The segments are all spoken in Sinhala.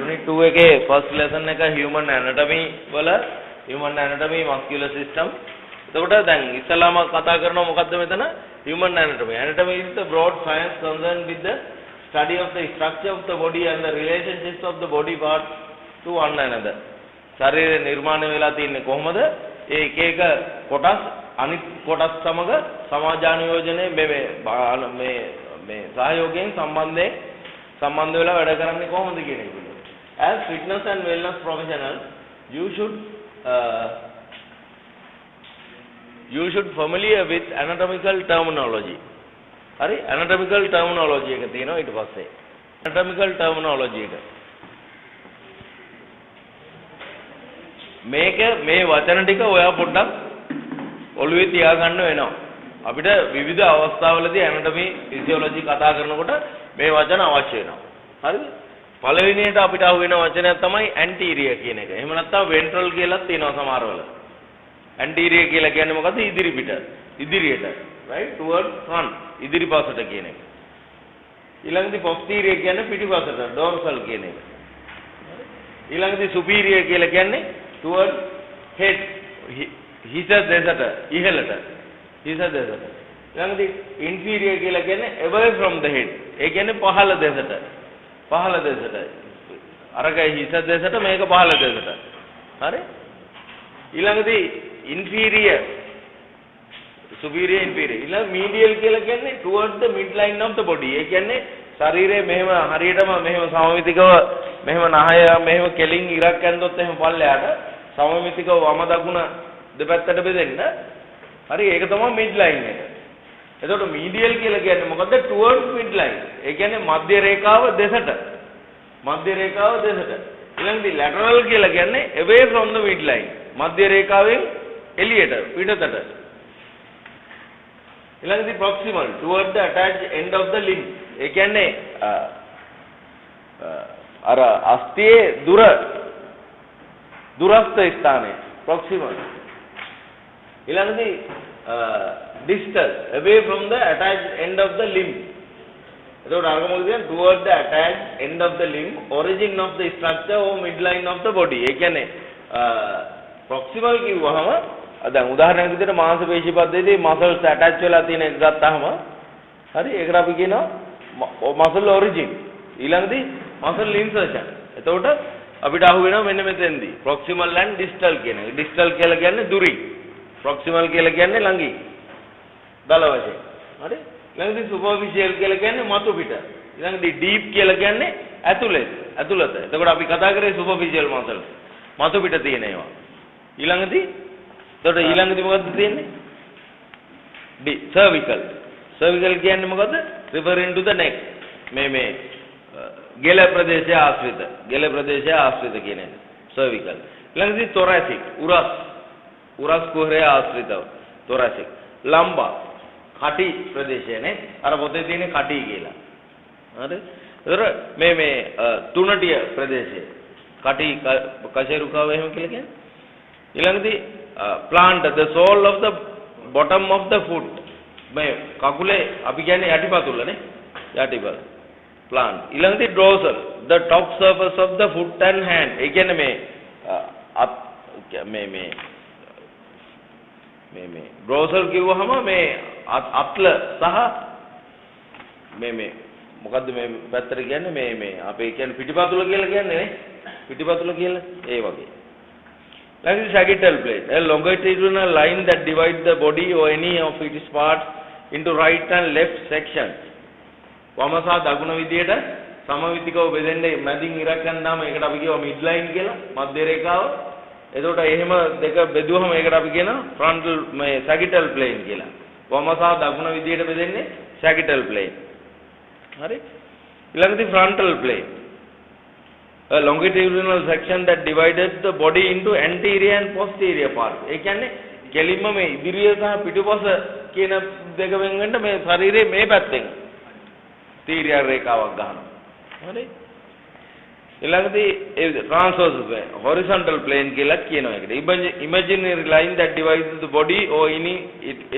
Unit 2 එකේ first lesson එක human anatomy වල human anatomy muscular system. එතකොට දැන් ඉස්සලාම කතා කරනවා මොකද්ද මෙතන? Human anatomy. Anatomy is the broad science concerned with the study of the structure of the body and the relationships of the body parts to one another. ශරීරය නිර්මාණය වෙලා තියෙන්නේ කොහොමද? ඒ එක එක කොටස් අනිත් කොටස් සමග සමාජානුයෝජනයේ මේ සහයෝගයෙන් සම්බන්ධ වෙලා වැඩ කරන්නේ කොහොමද කියන එක. As fitness and wellness professional, you should familiar with anatomical terminology. හරි anatomical terminology එක තියෙනවා ඊට පස්සේ. anatomical terminology එක. මේක මේ වචන ටික ඔයා පොඩ්ඩක් ඔළුවේ තියාගන්න වෙනවා. අපිට විවිධ අවස්ථාවලදී anatomy physiology කතා කරනකොට මේ වචන අවශ්‍ය වෙනවා. හරිද? පළවෙනියට අපිට අහු වෙන වචනයක් තමයි anterior කියන එක. එහෙම නැත්නම් ventral කියලා තියෙනවා සමහරවල. anterior කියලා කියන්නේ මොකද්ද? ඉදිරි පිට. ඉදිරියට. right? Towards front. ඉදිරිපසට කියන එක. ඊළඟදී posterior කියන්නේ පිටිපසට. dorsal කියන එක. ඊළඟදී superior කියලා කියන්නේ towards head. හිස දෙසට. ඉහළට. හිස දෙසට. ඊළඟදී inferior කියලා කියන්නේ away from the head. ඒ කියන්නේ පහළ දෙසට. පහළ දෙසට. අරක හිස දෙසට මේක පහළ දෙසට. හරි? ඊළඟදී inferior superior inferior. ඊළඟ medial කියලා කියන්නේ towards the midline of the body. ඒ කියන්නේ ශරීරයේ මෙහෙම හරියටම මෙහෙම සමමිතිකව මෙහෙම නහය මෙහෙම කෙලින් ඉරක් ඇන්දොත් එහෙම පල්ලයට සමමිතිකව වම දකුණ දෙපැත්තට බෙදෙන්න. හරි ඒක තමයි midline එක. එතකොට medial කියලා කියන්නේ මොකද්ද? towards midline. ඒ කියන්නේ මධ්‍ය රේඛාව දෙසට. මධ්‍ය රේඛාව දෙසට. ඊළඟදී lateral කියලා කියන්නේ away from the midline. මධ්‍ය රේඛාවෙන් එළියට පිටතට. ඊළඟදී proximal towards the attached end of the limb. ඒ කියන්නේ අර අස්තියේ දුරස්ත ස්ථානයේ proximal. ඊළඟදී distal away from the attached end of the limb. එතකොට අරක මොකද කියන්නේ? towards the attached end of the limb, origin of the structure or midline of the body. ඒ කියන්නේ proximal කිව්වහම දැන් උදාහරණයක් විදිහට මාංශ පේශී පද්ධතියේ muscles attach වෙලා තියෙන එක ගත්තාම හරි ඒකට අපි කියනවා muscle origin. ඊළඟදී muscle insertion. එතකොට අපිට අහු වෙනවා මෙන්න මෙතෙන්දී proximal and distal කියන එක. distal කියලා කියන්නේ දුරින්. proximal කියලා කියන්නේ ළඟින්. දල වශයෙන්. හරි? ඊළඟදී superficial කියලා කියන්නේ මතු පිට. ඊළඟදී deep කියලා කියන්නේ ඇතුළත. එතකොට අපි කතා කරේ superficial muscles. මතු පිට තියෙන ඒවා. ඊළඟදී මොකද්ද තියෙන්නේ? cervical. cervical කියන්නේ මොකද්ද? referring to the neck. මේ ගෙල ප්‍රදේශය ආශ්‍රිත කියන එක. cervical. ඊළඟදී thoracic. උරස් කුහරය ආශ්‍රිතව. thoracic. lumbar. කටි ප්‍රදේශයනේ. අර පොතේ තියෙන කටි කියලා. හරි? ඒතර මේ තුනටිය ප්‍රදේශය. කටි කශේරුකාව එහෙම කියලා කියන්නේ. ඊළඟදී plant the sole of the bottom of the foot. මේ කකුලේ අපි කියන්නේ යටිපතුලනේ. යටිපතුල. plant. ඊළඟදී dorsal the top surface of the foot and hand. ඒ කියන්නේ මේ dorsal කිව්වහම මේ අත්ල සහ මේ මොකද්ද මේ පැත්තට කියන්නේ මේ අපේ කියන්නේ පිටිපතුල කියලා කියන්නේ නේ. පිටිපතුල කියලා ඒ වගේ. Like the sagittal plane, a longitudinal line that divides the body or any of its parts into right and left sections. වම සහ දකුණ විදියට සමමිතිකව බෙදෙන්නේ මැදින් ඉරක් ගන්නාම ඒකට අපි කියනවා midline කියලා, මධ්‍ය රේඛාව. එතකොට එහෙම දෙක බෙදුවම ඒකට අපි කියනවා frontal මේ sagittal plane කියලා. වම සහ දකුණ විදියට බෙදෙන්නේ sagittal plane. හරි? ඊළඟට frontal plane. A longitudinal section that divided the body into anterior and posterior parts. ඒ කියන්නේ කෙලින්ම මේ ඉදිරිය සහ පිටුපස කියන දෙක වෙන වෙන්න මේ ශරීරයේ මේ පැත්තෙන් තීරිය රේඛාවක් ගන්නවා. හරි? ඊළඟදී transverse plane, horizontal plane කියලා කියනවා ඒකට. Imaginary line that divides the body or any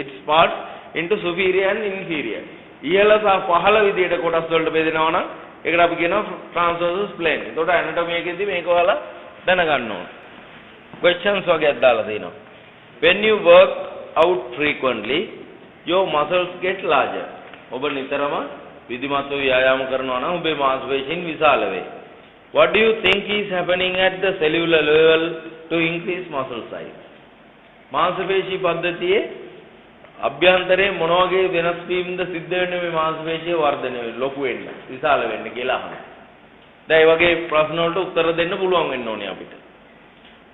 its parts into superior and inferior. ඉහළ සහ පහළ විදියට කොටස් වලට බෙදෙනවා නම් ඒකට අපි කියනවා transversus plane. ඒකට anatomy එකේදී මේක ඔයාලා දැනගන්න ඕන. questions වගේක් දාලා දෙනවා. When you work out frequently, your muscles get larger. ඔබ නිතරම විධිමත්ව ව්‍යායාම කරනවා නම් ඔබේ මාංශපේශීන් විශාල වේ. What do you think is happening at the cellular level to increase muscle size? මාංශපේශී පද්ධතියේ අභ්‍යන්තරයේ මොන වගේ වෙනස් වීමද සිද්ධ වෙන්නේ මේ මාංශපේශිය වර්ධනය වෙන්න, ලොකු වෙන්න, විශාල වෙන්න කියලා අහනවා. දැන් මේ වගේ ප්‍රශ්න වලට උත්තර දෙන්න පුළුවන් වෙන්න ඕනේ අපිට.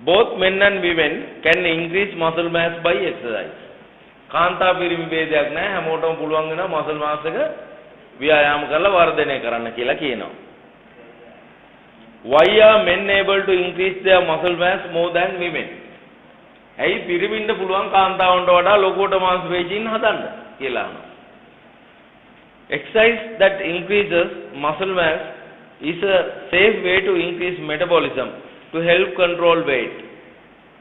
Both men and women can increase muscle mass by exercise. කාන්තා පිරිමි ભેදයක් නැහැ, හැමෝටම පුළුවන් වෙනවා muscle mass එක ව්‍යායාම කරලා වර්ධනය කරන්න කියලා කියනවා. Why are men able to increase their muscle mass more than women? ඇයි පිරිමින්ට පුළුවන් කාන්තාවන්ට වඩා ලොකුවට මාංශපේශීන් හදන්න කියලා අහනවා. Exercise that increases muscle mass is a safe way to increase metabolism to help control weight.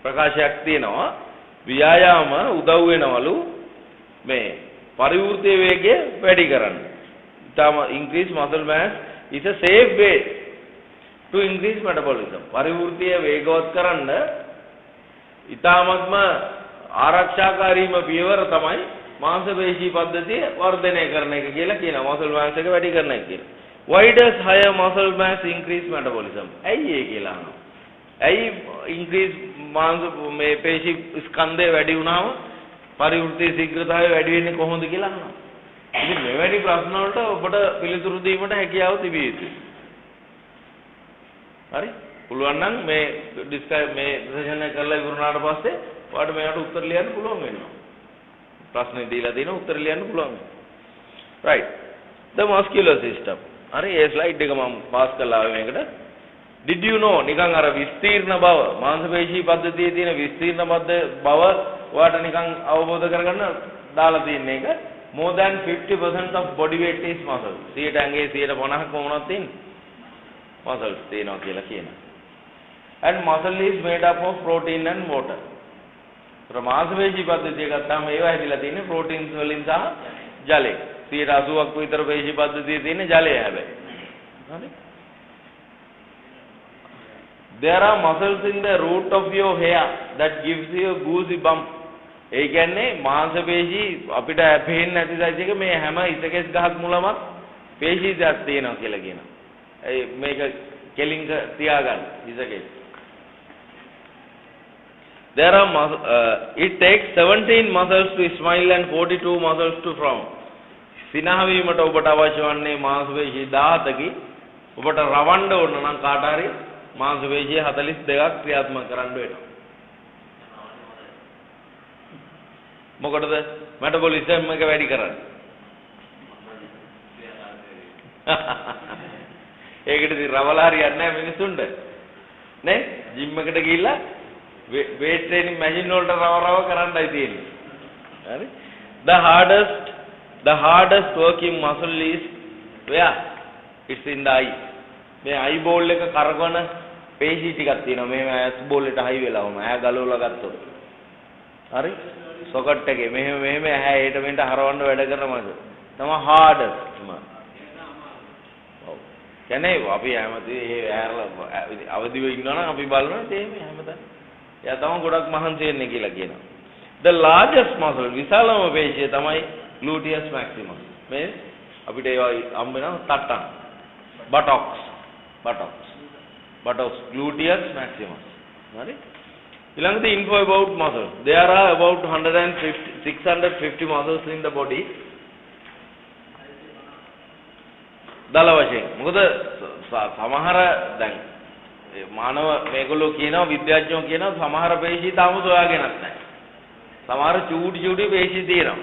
ප්‍රකාශයක් තියෙනවා ව්‍යායාම උදව් වෙනවලු මේ පරිවෘත්තීය වේගය වැඩි කරන්න. ඊටම increase muscle mass is a safe way to increase metabolism. පරිවෘත්තීය වේගවත් කරන්න ඊටමත්ම ආරක්ෂාකාරීම පියවර තමයි මාංශපේශී පද්ධතිය වර්ධනය කරන එක කියලා කියනවා. muscle mass එක වැඩි කරන එක කියලා. Why does higher muscle mass increase metabolism? ඇයි ඒ කියලා අහනවා. ඇයි increase මාංශ මේ පේශී ස්කන්ධය වැඩි වුණාම පරිවෘත්තීය ශීඝ්‍රතාවය වැඩි වෙන්නේ කොහොමද කියලා අහනවා. ඉතින් මෙවැනි ප්‍රශ්න වලට ඔබට පිළිතුරු දීමට හැකියාව තිබිය යුතුයි. හරි? පුළුවන් නම් මේ මේ සෙෂන් එක කරලා ඉවරනාට පස්සේ ඔයාලට මේකට උත්තර ලියන්න පුළුවන් වෙනවා. ප්‍රශ්නේ දීලා දෙන උත්තර ලියන්න පුළුවන්. right. The muscular system. හරි ඒ ස්ලයිඩ් එක මම පාස් කළා මේකට. Did you know නිකන් අර විස්තීර්ණ බව මාංශපේශී පද්ධතියේ තියෙන විස්තීර්ණ බව ඔයාලට නිකන් අවබෝධ කරගන්න දාලා තියෙන එක. More than 50% of body weight is muscle. 150% මොනවද තියෙන්නේ? muscles තියෙනවා කියලා කියනවා. And muscle is made up of protein and water. මාංශපේශී පද්ධතිය ගත්තාම ඒවා හැදිලා තියෙන්නේ proteins වලින් සහ ජලයෙන්. 80%ක් විතර පේශී පද්ධතියේ තියෙන ජලය හැබැයි. හරි? There are muscles in the root of your hair that gives you a goosey bump. ඒ කියන්නේ මාංශපේශී අපිට පේන්නේ නැති size එක මේ හැම ඉසකෙස් ගහක් මුලම පේශී දෙයක් තියෙනවා කියලා කියනවා. ඒ මේක කෙලින්ක තියාගන්න ඉසකෙස්. There are it takes 17 muscles to smile and 42 muscles to frown. සිනහ වීමට ඔබට අවශ්‍ය වන්නේ මාංශපේශී 17කි. ඔබට රවන්න ඕන නම් කාට හරි මාංශපේශී 42ක් ක්‍රියාත්මක කරන්න වෙනවා. මොකටද? මෙටබොලිසම් එක වැඩි කරන්න. ඒකට ඉතින් රවලා හරියන්නේ නැහැ මිනිසුන්ට. නේ? ජිම් එකට ගිහිල්ලා weight training machine වලට රව කරන්නයි තියෙන්නේ. හරි? The hardest working muscle is where? It's in the eye. මේ eyeball එක කරකවන පේශී ටිකක් තියෙනවා. මේ eyeball එකට high වෙලා වුණා. ඇහැ ගලවලා ගත්තොත්. හරි? socket එකේ මෙහෙම ඇහැ හෙට මෙන්ට හරවන්න වැඩ කරන මාස. තමයි hardest. ඔව්. කියන්නේ අපි හැමතිස්සෙම ඒ ඇහැරලා අවදිව ඉන්නවනම් අපි බලනවා තේමෙ හැමදාම. එයා තමයි ගොඩක් මහන්සි වෙන්නේ කියලා කියනවා. The largest muscle විශාලම පේශිය තමයි gluteus maximus. මේ අපිට ඒවා හම්බ වෙනවා තට්ටන්. buttocks gluteus maximus. හරි? ඊළඟට info about muscle. There are about 650 muscles in the body. දල වශයෙන්. මොකද සමහර දැන් මානව මේගොල්ලෝ කියනවා විද්‍යාඥයෝ කියනවා සමහර පේශී තාම සොයාගෙනත් නැහැ. සමහර චූටි පේශී තියෙනවා.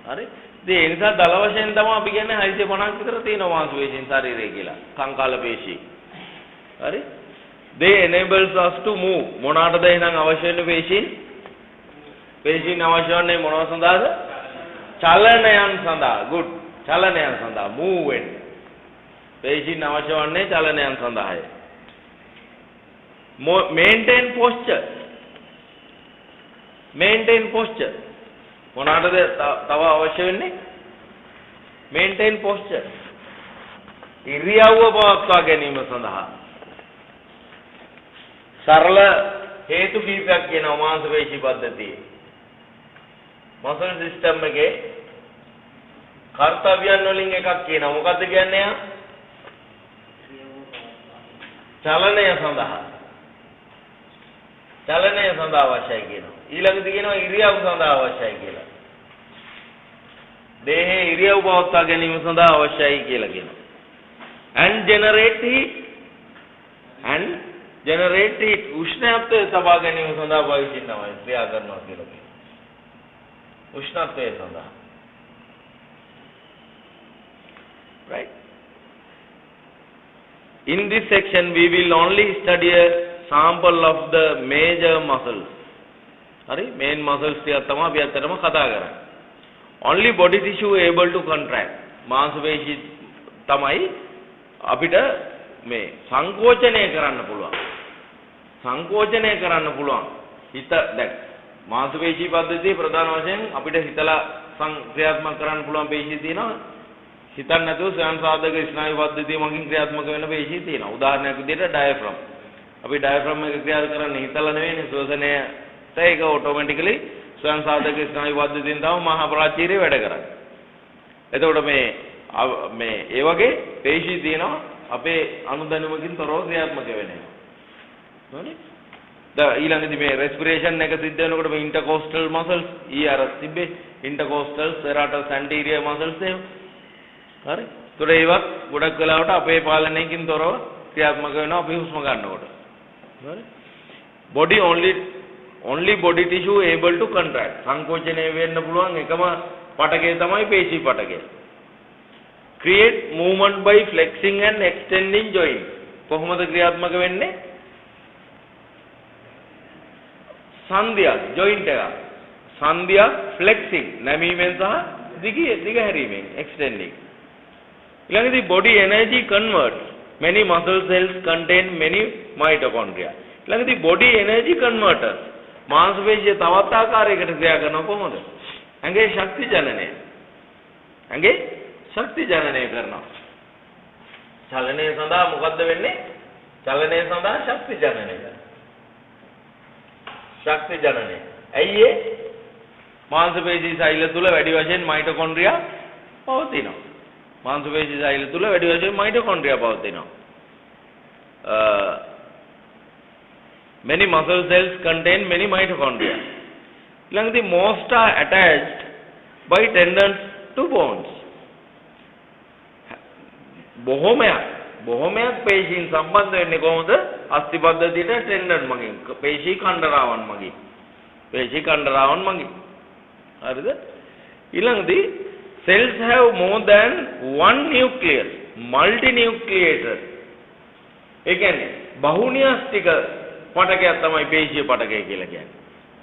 හරි? ඉතින් ඒ නිසා දල වශයෙන් තමයි අපි කියන්නේ 650ක් විතර තියෙනවා මාංශපේශීන් ශරීරය කියලා. සංකාල පේශී. හරි? They enables us to move. මොනකටද එහෙනම් අවශ්‍ය වෙන පේශීන්? පේශීන් අවශ්‍ය වන්නේ මොනව සඳහාද? චලනයන් සඳහා. good. චලනයන් සඳහා move වෙන්න. පේශීන් අවශ්‍ය වන්නේ චලනයන් සඳහායි. maintain posture මොනකටද තව අවශ්‍ය වෙන්නේ? maintain posture ඉරියව්ව පවත්වා ගැනීම සඳහා සරල හේතු කීපයක් කියනවා මාංශපේශී පද්ධතියේ. මසල් සිස්ටම් එකේ කර්තව්‍යයන් වලින් එකක් කියනවා. මොකද්ද කියන්නේ? චලනය සඳහා අවශ්‍යයි කියනවා. ඊළඟට කියනවා ඉරියව් සඳහා අවශ්‍යයි කියලා. දේහයේ ඉරියව් පවත්වා ගැනීම සඳහා අවශ්‍යයි කියලා කියනවා. and generate heat උෂ්ණත්වය තබා ගැනීම සඳහා පාවිච්චි කරනවා ක්‍රියා කරනවා කියලා කියනවා. උෂ්ණත්වය සඳහා. Right? In this section we will only study a sample of the major muscles. Hari main muscles ටික තමයි අපි අතටම කතා කරන්නේ. Only body tissue able to contract. මාංශපේශී තමයි අපිට මේ සංකෝචනය කරන්න පුළුවන්. හිත දැන් මාංශපේශී පද්ධතියේ ප්‍රධාන වශයෙන් අපිට හිතලා ක්‍රියාත්මක කරන්න පුළුවන් පේශී තියෙනවා. හිතන්න නැතුව ස්වයං සාධක ස්නායු පද්ධතිය මගින් ක්‍රියාත්මක වෙන පේශී තියෙනවා. උදාහරණයක් විදිහට ඩයෆ්‍රම්. අපි ඩයෆ්‍රම් එක ක්‍රියා කරන්නේ හිතලා නෙවෙයිනේ ශ්වසනයට ඒක ඔටෝමැටිකලි ස්වයං සාධක ස්නායු පද්ධතියෙන් තමයි මහා ප්‍රාචීරය වැඩ කරන්නේ. එතකොට මේ ඒ වගේ පේශී තියෙනවා අපේ අනුදැනුමකින් තොරව ක්‍රියාත්මක වෙන්නේ. හරි? ඊළඟදී මේ රෙස්පිරේෂන් එක සිද්ධ වෙනකොට මේ ඉන්ටර්කෝස්ටල් මසල්ස් ER තිබ්බේ ඉන්ටර්කෝස්ටල් සෙරාටස් ඇන්ටීරියර් මසල්ස් එහෙම. හරි? ඒතර ඒවත් ගොඩක් වෙලාවට අපේ පාලනයකින් තොරව ක්‍රියාත්මක වෙනවා අපි හුස්ම ගන්නකොට. හරි? only body tissue able to contract. සංකෝචනය වෙන්න පුළුවන් එකම පටකය තමයි පේශී පටකය. Create movement by flexing and extending joints. කොහොමද ක්‍රියාත්මක වෙන්නේ? සංධිය flexing නැමීමෙන් සහ දිග හැරීමෙන් extending. ඊළඟදී body energy converts. Many muscle cells contain many mitochondria. ඊළඟදී body energy converters. මාංශපේශිය තවත් ආකාරයකට ක්‍රියා කරනවා කොහොමද? ඇඟේ ශක්ති ජනනය කරනවා. චලනය සඳහා මොකද්ද වෙන්නේ? චලනය සඳහා ශක්ති ජනනය කරනවා. ශක්ති ජනනය. ඇයි ඒ? මාංශපේශී සෛල තුල වැඩි වශයෙන් මයිටොකොන්ඩ්‍රියා පවතිනවා. මාංශපේශී සෛල තුල වැඩි වශයෙන් මයිටොකොන්ඩ්‍රියා පවතිනවා. Many muscle cells contain many mitochondria. ඊළඟදී most are attached by tendons to bones. බොහොමයක් පේශීන් සම්බන්ධ වෙන්නේ කොහොමද? අස්ථි පද්ධතියට ටෙන්ඩන් මගින්, පේශී කණ්ඩරාවන් මගින්. හරිද? ඊළඟදී cells have more than one nucleus, multinucleated. ඒ කියන්නේ බහුන්‍යෂ්ටික පටකයක් තමයි පේශී පටකය කියලා කියන්නේ.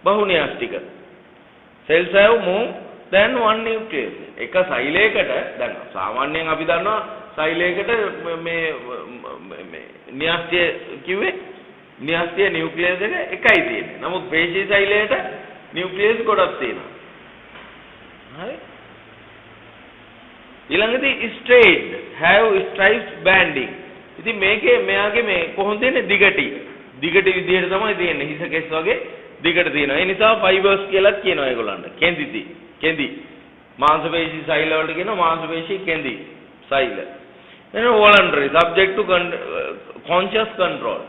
බහුන්‍යෂ්ටික. cells have more than one nucleus. එක සෛලයකට දැන් සාමාන්‍යයෙන් අපි දන්නවා සෛලයකට මේ න්‍යෂ්ටිය කිව්වේ න්‍යෂ්ටිය නියුක්ලියස් එක එකයි තියෙන්නේ. නමුත් පේශී සෛලයට නියුක්ලියස් ගොඩක් තියෙනවා. හරි? ඊළඟදී straight have stripes banding. ඉතින් මේකේ මෙයාගේ මේ කොහොමද තියෙන්නේ දිගටි විදිහට තමයි තියෙන්නේ. හිස කෙස් වගේ දිගට තියෙනවා. ඒ නිසා ෆයිබර්ස් කියලා කියනවා ඒගොල්ලන්ට. කෙඳි. මාංශපේශී සෛල වලට කියනවා මාංශපේශී කෙඳි සෛල. එන voluntary subject to conscious control.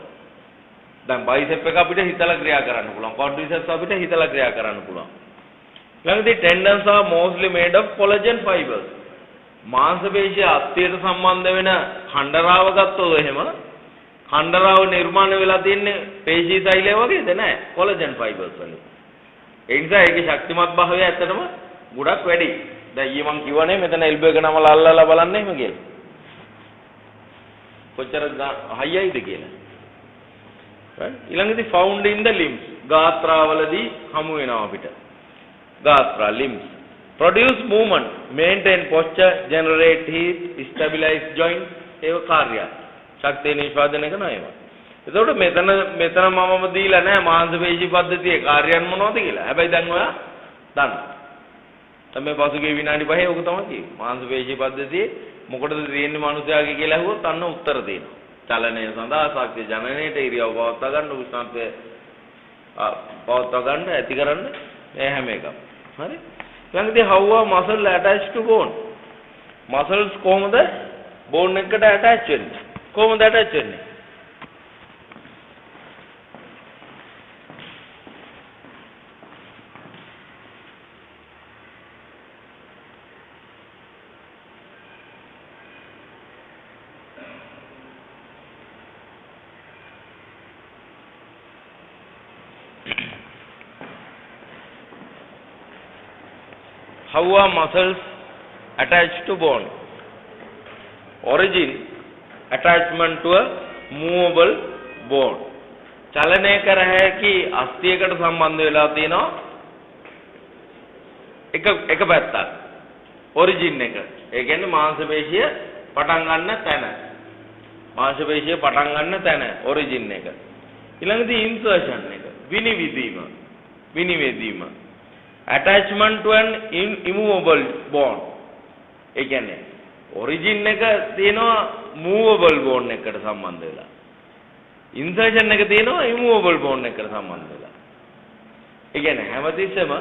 දැන් බයිසෙප් එක අපිට හිතලා ක්‍රියා කරන්න පුළුවන්. quadriceps අපිට හිතලා ක්‍රියා කරන්න පුළුවන්. ඊළඟදී tendons are mostly made of collagen fibers. මාංශපේශී අස්ථියට සම්බන්ධ වෙන කණ්ඩරාව ගත්තොත් එහෙම කණ්ඩරාව නිර්මාණය වෙලා තින්නේ පේශී සෛලය වගේද නැහැ collagen fibers වලින්. ඒ නිසා ඒකේ ශක්තිමත් භාවය ඇත්තටම ගොඩක් වැඩි. දැන් ඊයේ මම කිව්වනේ මෙතන එල්බෝ එක නම අල්ලලා බලන්න එහෙම කියලා. කොච්චර හයියයිද කියලා. ඊළඟදී found in the limbs. ගාත්‍රාවලදී හමු වෙනවා අපිට. ගාත්‍රා limbs. Produce movement, maintain posture, generate heat, stabilize joints. ඒව කාර්යය. ශක්තිය නිෂ්පාදනය කරනවා ඒවා. එතකොට මෙතන මමම දීලා නැහැ මාංශපේශී පද්ධතියේ කාර්යයන් මොනවද කියලා. හැබැයි දැන් ඔයා දන්නවා. තමයි පසුගිය විනාඩි 5 ඔක තමයි කිව්වේ. මාංශපේශී පද්ධතියේ මොකටද තියෙන්නේ මිනිස්යාගේ කියලා අහුවොත් අන්න උත්තර දෙනවා. චලනය සඳහා ශක්තිය ජනනයේට ඉරියව් පවත්වා ගන්න උෂ්ණත්වය පවත්වා ගන්න ඇති කරන්න මේ හැම එකම. හරි? ඊළඟදී how are muscle attached to bone? muscles කොහොමද bone එකට attach වෙන්නේ? කොහොමද attach වෙන්නේ? How are muscles attached to bone? Origin, attachment to a movable bone. චලනය කර හැකි අස්තියකට සම්බන්ධ වෙලා තියෙනවා එක පැත්තක්. origin එක. ඒ කියන්නේ මාංශපේශිය පටන් ගන්න තැන. මාංශපේශිය පටන් ගන්න තැන origin එක. ඊළඟදී insertion එක. විනිවිදීම. attachment to an immovable bone. ඒ කියන්නේ origin එක තියෙනවා movable bone එකට සම්බන්ධ වෙලා. insertion එක තියෙනවා immovable bone එකට සම්බන්ධ වෙලා. ඒ කියන්නේ හැමතිස්සෙම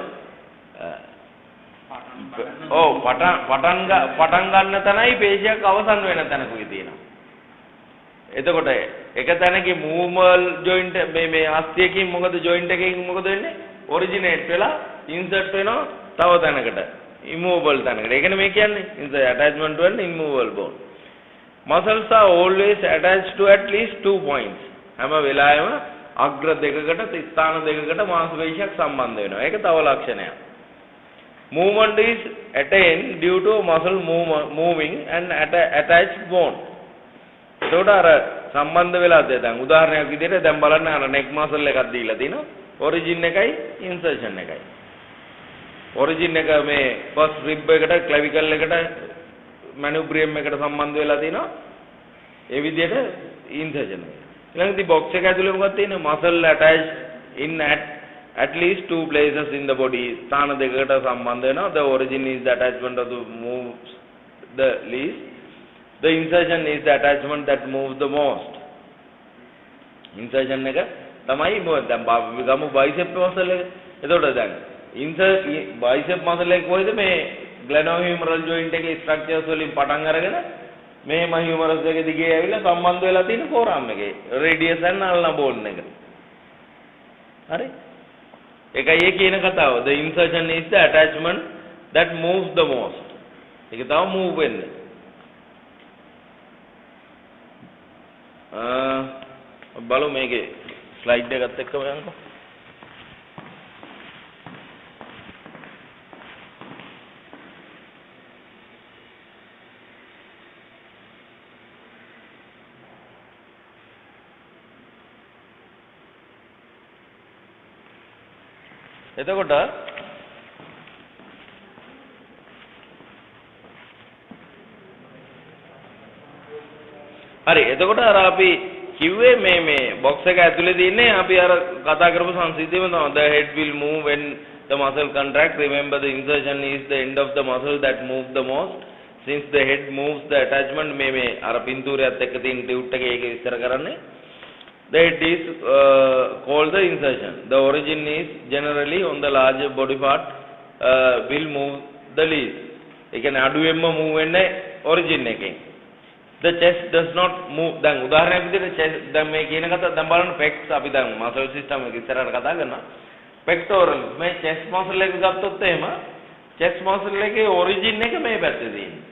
පටන් ගන්න තැනයි පේශියක් අවසන් වෙන තැනකුයි තියෙනවා. එතකොට එක තැනකේ movable joint මේ අස්තියකින් මොකද joint එකකින් මොකද වෙන්නේ? originate වෙලා insert වෙනවා තව තැනකට immovable තැනකට. ඒ කියන්නේ මේ කියන්නේ insert attachment to an immovable bone. muscles are always attached to at least 2 points. හැම වෙලාවෙම අග්‍ර දෙකකට ස්ථාන දෙකකට මාංශපේශියක් සම්බන්ධ වෙනවා. ඒක තව ලක්ෂණයක්. movement is attained due to muscle moving and attached bone. ඒකට අර සම්බන්ධ වෙලාද දැන් උදාහරණයක් විදිහට දැන් බලන්න අර neck muscle එකක් දීලා තිනවා. origin එකයි insertion එකයි. origin එක මේ first rib eකට clavicle eකට manubrium එකට සම්බන්ධ වෙලා තිනවා. ඒ විදිහට insertion එක. ඊළඟදී box එක ඇතුලේ මොකක්ද තියෙන්නේ? muscle attached in at least 2 places in the body. ස්ථාන දෙකකට සම්බන්ධ වෙනවා. The origin is the attachment that moves the least. The insertion is the attachment that moves the most. insertion එක තමයි දැන් ගමු bicep muscle එක. එතකොට දැන් bicep muscle එක කොයිද මේ glenohumeral joint එකේ structures වලින් පටන් අරගෙන මෙහෙම humerus එක දිගේ ඇවිල්ලා සම්බන්ධ වෙලා තියෙන forearm එකේ radius and ulnar bone එක. හරි? ඒකයි කියන කතාව. The insertion is the attachment that moves the most. ඒක තව move වෙන්නේ. බලමු මේකේ ස්ලයිඩ් එකත් එක්කම යන්නකෝ. එතකොට හරි එතකොට අර අපි කිව්වේ මේ box එක ඇතුලේ තියෙන්නේ අපි අර කතා කරපු සංසිද්ධියම තමයි. The head will move when the muscle contracts. Remember the insertion is the end of the muscle that moves the most. Since the head moves the attachment මේ අර පින්තූරයත් එක්ක තියෙන ටියුට් එකේ ඒක විස්තර කරන්නේ. The head is called the insertion. The origin is generally on the larger body part will move the least. ඒ කියන්නේ අඩුවෙන්ම move වෙන්නේ origin එකෙන්. The chest does not move. දැන් උදාහරණයක් විදිහට chest දැන් මේ කියන කතාව දැන් බලන්න pecs අපි දැන් muscle system එක ඉස්සරහට කතා කරනවා. pectorals මේ chest muscle එක ගත්තොත් එහෙම chest muscle එකේ origin එක මේ පැත්තේ තියෙනවා.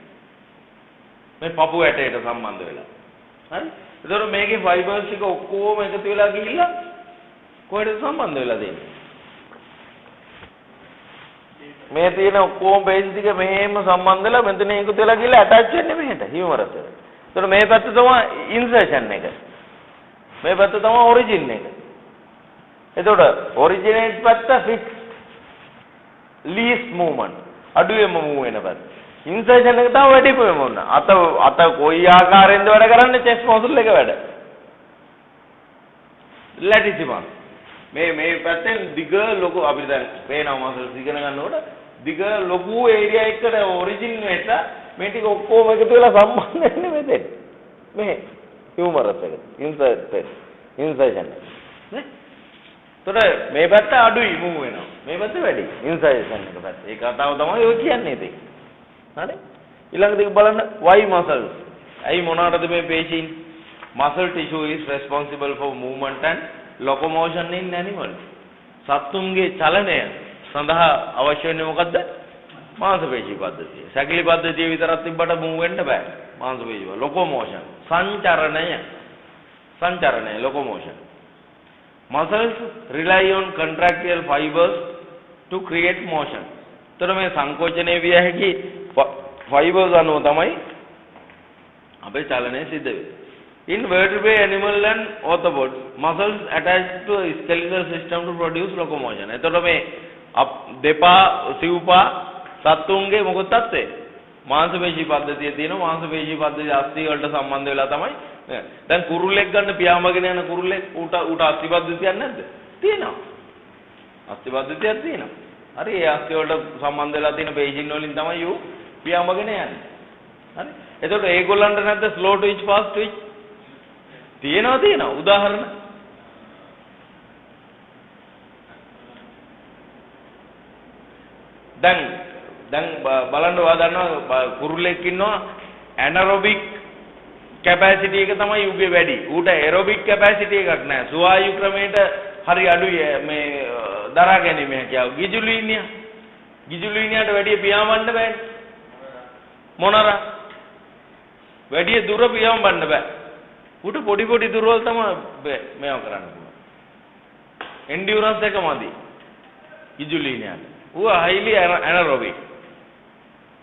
මේ පපුව ඇටයට සම්බන්ධ වෙලා. හරි? ඒතකොට මේකේ fibers ටික ඔක්කොම එකතු වෙලා ගිහිල්ලා කොහෙද සම්බන්ධ වෙලා තියෙන්නේ? මේ තියෙන ඔක්කොම base ටික මෙහෙම සම්බන්ධ වෙලා මෙතන එකතු වෙලා ගිහිල්ලා attach වෙන්නේ මෙහෙට humerus එකට. ඒතකොට මේ පැත්ත තමයි insertion එක. මේ පැත්ත තමයි origin එක. එතකොට originate පැත්ත fixed least movement අඩුවෙන්ම move වෙන පැත්ත. insertion එක තමයි වැඩිම මොන. අත කොයි ආකාරයෙන්ද වැඩ කරන්නේ chest muscle එක වැඩ. latissimus මේ පැත්තෙන් දිග ලොකු අපි දැන් පේනවා muscles ඉගෙන ගන්නකොට දිග ලොකු ඒරියා එකකට ඔරිජින් වෙලා මේ ටික ඔක්කොම එකතු වෙලා සම්බන්ධ වෙන්නේ මෙතෙන්. මේ හියුමරස් එක. ඉන්සර්ෂන්. නේ? තොර මේ පැත්ත අඩුයි මූව් වෙනවා. මේ පැත්ත වැඩි. ඉන්සර්ෂන් එක පැත්ත. ඒ කතාව තමයි ඔය කියන්නේ ඉතින්. හරි? ඊළඟට ඒක බලන්න why muscles. ඇයි මොනවාටද මේ පේශීන්? Muscle tissue is responsible for movement and locomotion in animals. සත්තුන්ගේ චලනය සඳහා අවශ්‍ය වෙන්නේ මොකද්ද? මාංශ පේශී පද්ධතිය. සැකිලි පද්ධතිය විතරක් තිබ්බට move වෙන්න බෑ. මාංශ පේශී locomotion. සංචරණය locomotion. Muscles rely on contractile fibers to create motion. तोर में संकोचने भी है कि fibers अनु तमाई अबे चालने सिद्ध है. In vertebrate animal and arthropods, muscles attached to skeletal system to produce locomotion. है तोर में अब देपा सिवपा सत्तुंगे मुकुत्ते मांसपेशी पद्धति है तीनों मांसपेशी पद्धति अस्थि वल्ट संबंध वेला तमाई දැන් කුරුල්ලෙක් ගන්න පියාඹගෙන යන කුරුල්ලෙක් ඌට අස්ථි පද්ධතියක් නැද්ද? තියෙනවා. අස්ථි පද්ධතියක් තියෙනවා. හරි ඒ අස්ථි වලට සම්බන්ධ වෙලා තියෙන පේජින් වලින් තමයි ඌ පියාඹගෙන යන්නේ. හරි. එතකොට ඒගොල්ලන්ට නැද්ද ස්ලෝ ට්විච් ෆාස්ට් ට්විච්? තියෙනවා. උදාහරණ දැන් බලන්න ඔයා දන්නවා කුරුල්ලෙක් ඉන්නවා ඇනරොබික් capacity එක තමයි උගේ වැඩි. ඌට aerobic capacity එකක් නැහැ. සුවායු ක්‍රමයට හරි අඩුයි මේ දරා ගැනීම හැකියාව. ගිජුලීනියට වැඩි පියාඹන්න බෑ. මොනර වැඩි දුර පියාඹන්න බෑ. ඌට පොඩි දුරවල් තමයි මේව කරන්න පුළුවන්. endurance එක මදි. ගිජුලීනියට. ඌ highly anaerobic.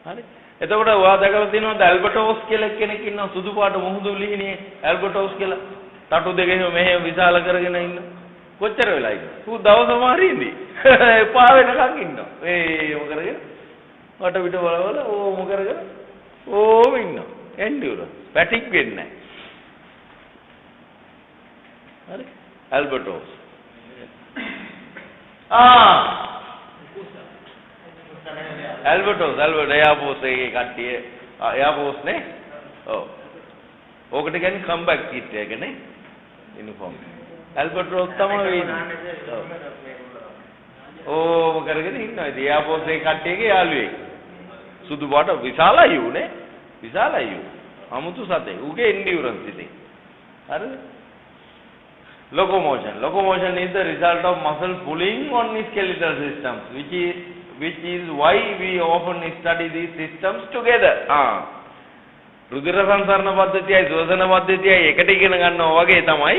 හරි. එතකොට ඔයා දැකලා තියෙනවද ඇල්බර්ටෝස් කියලා කෙනෙක් ඉන්නවා සුදු පාට මුහුදු ලිහිණියේ ඇල්බර්ටෝස් කියලා තටු දෙකෙම මෙහෙම විශාල කරගෙන ඉන්න කොච්චර වෙලා ඉන්නද ඌ දවසම හරියන්නේ එපා වෙනකන් ඉන්නවා ඒ මොක කරගෙන වට පිට බලවල ඕම කරගෙන ඕම ඉන්නවා එන්ඩියුරන්ස් පැටික් වෙන්නේ නැහැ හරි ඇල්බර්ටෝස් Albertos Airforce එකේ කට්ටිය Airforce නේ ඔව් ඕකට කියන්නේ කම්බැක් කිට් එක නේ යුනිෆෝම් Albertos තමයි වෙන්නේ ඕම කරගෙන ඉන්නවා ඉතින් Airforce එකේ කට්ටියගේ යාළුවෙක් සුදු පාට විශාලයි උනේ විශාලයි අමුතු සතේ ඌගේ endurance ඉතින් හරිද locomotion is the result of muscle pulling on skeletal systems which is why we often study these systems together. රුධිර සංසරණ පද්ධතියයි ශ්වසන පද්ධතියයි එකට ඉගෙන ගන්නවා වගේ තමයි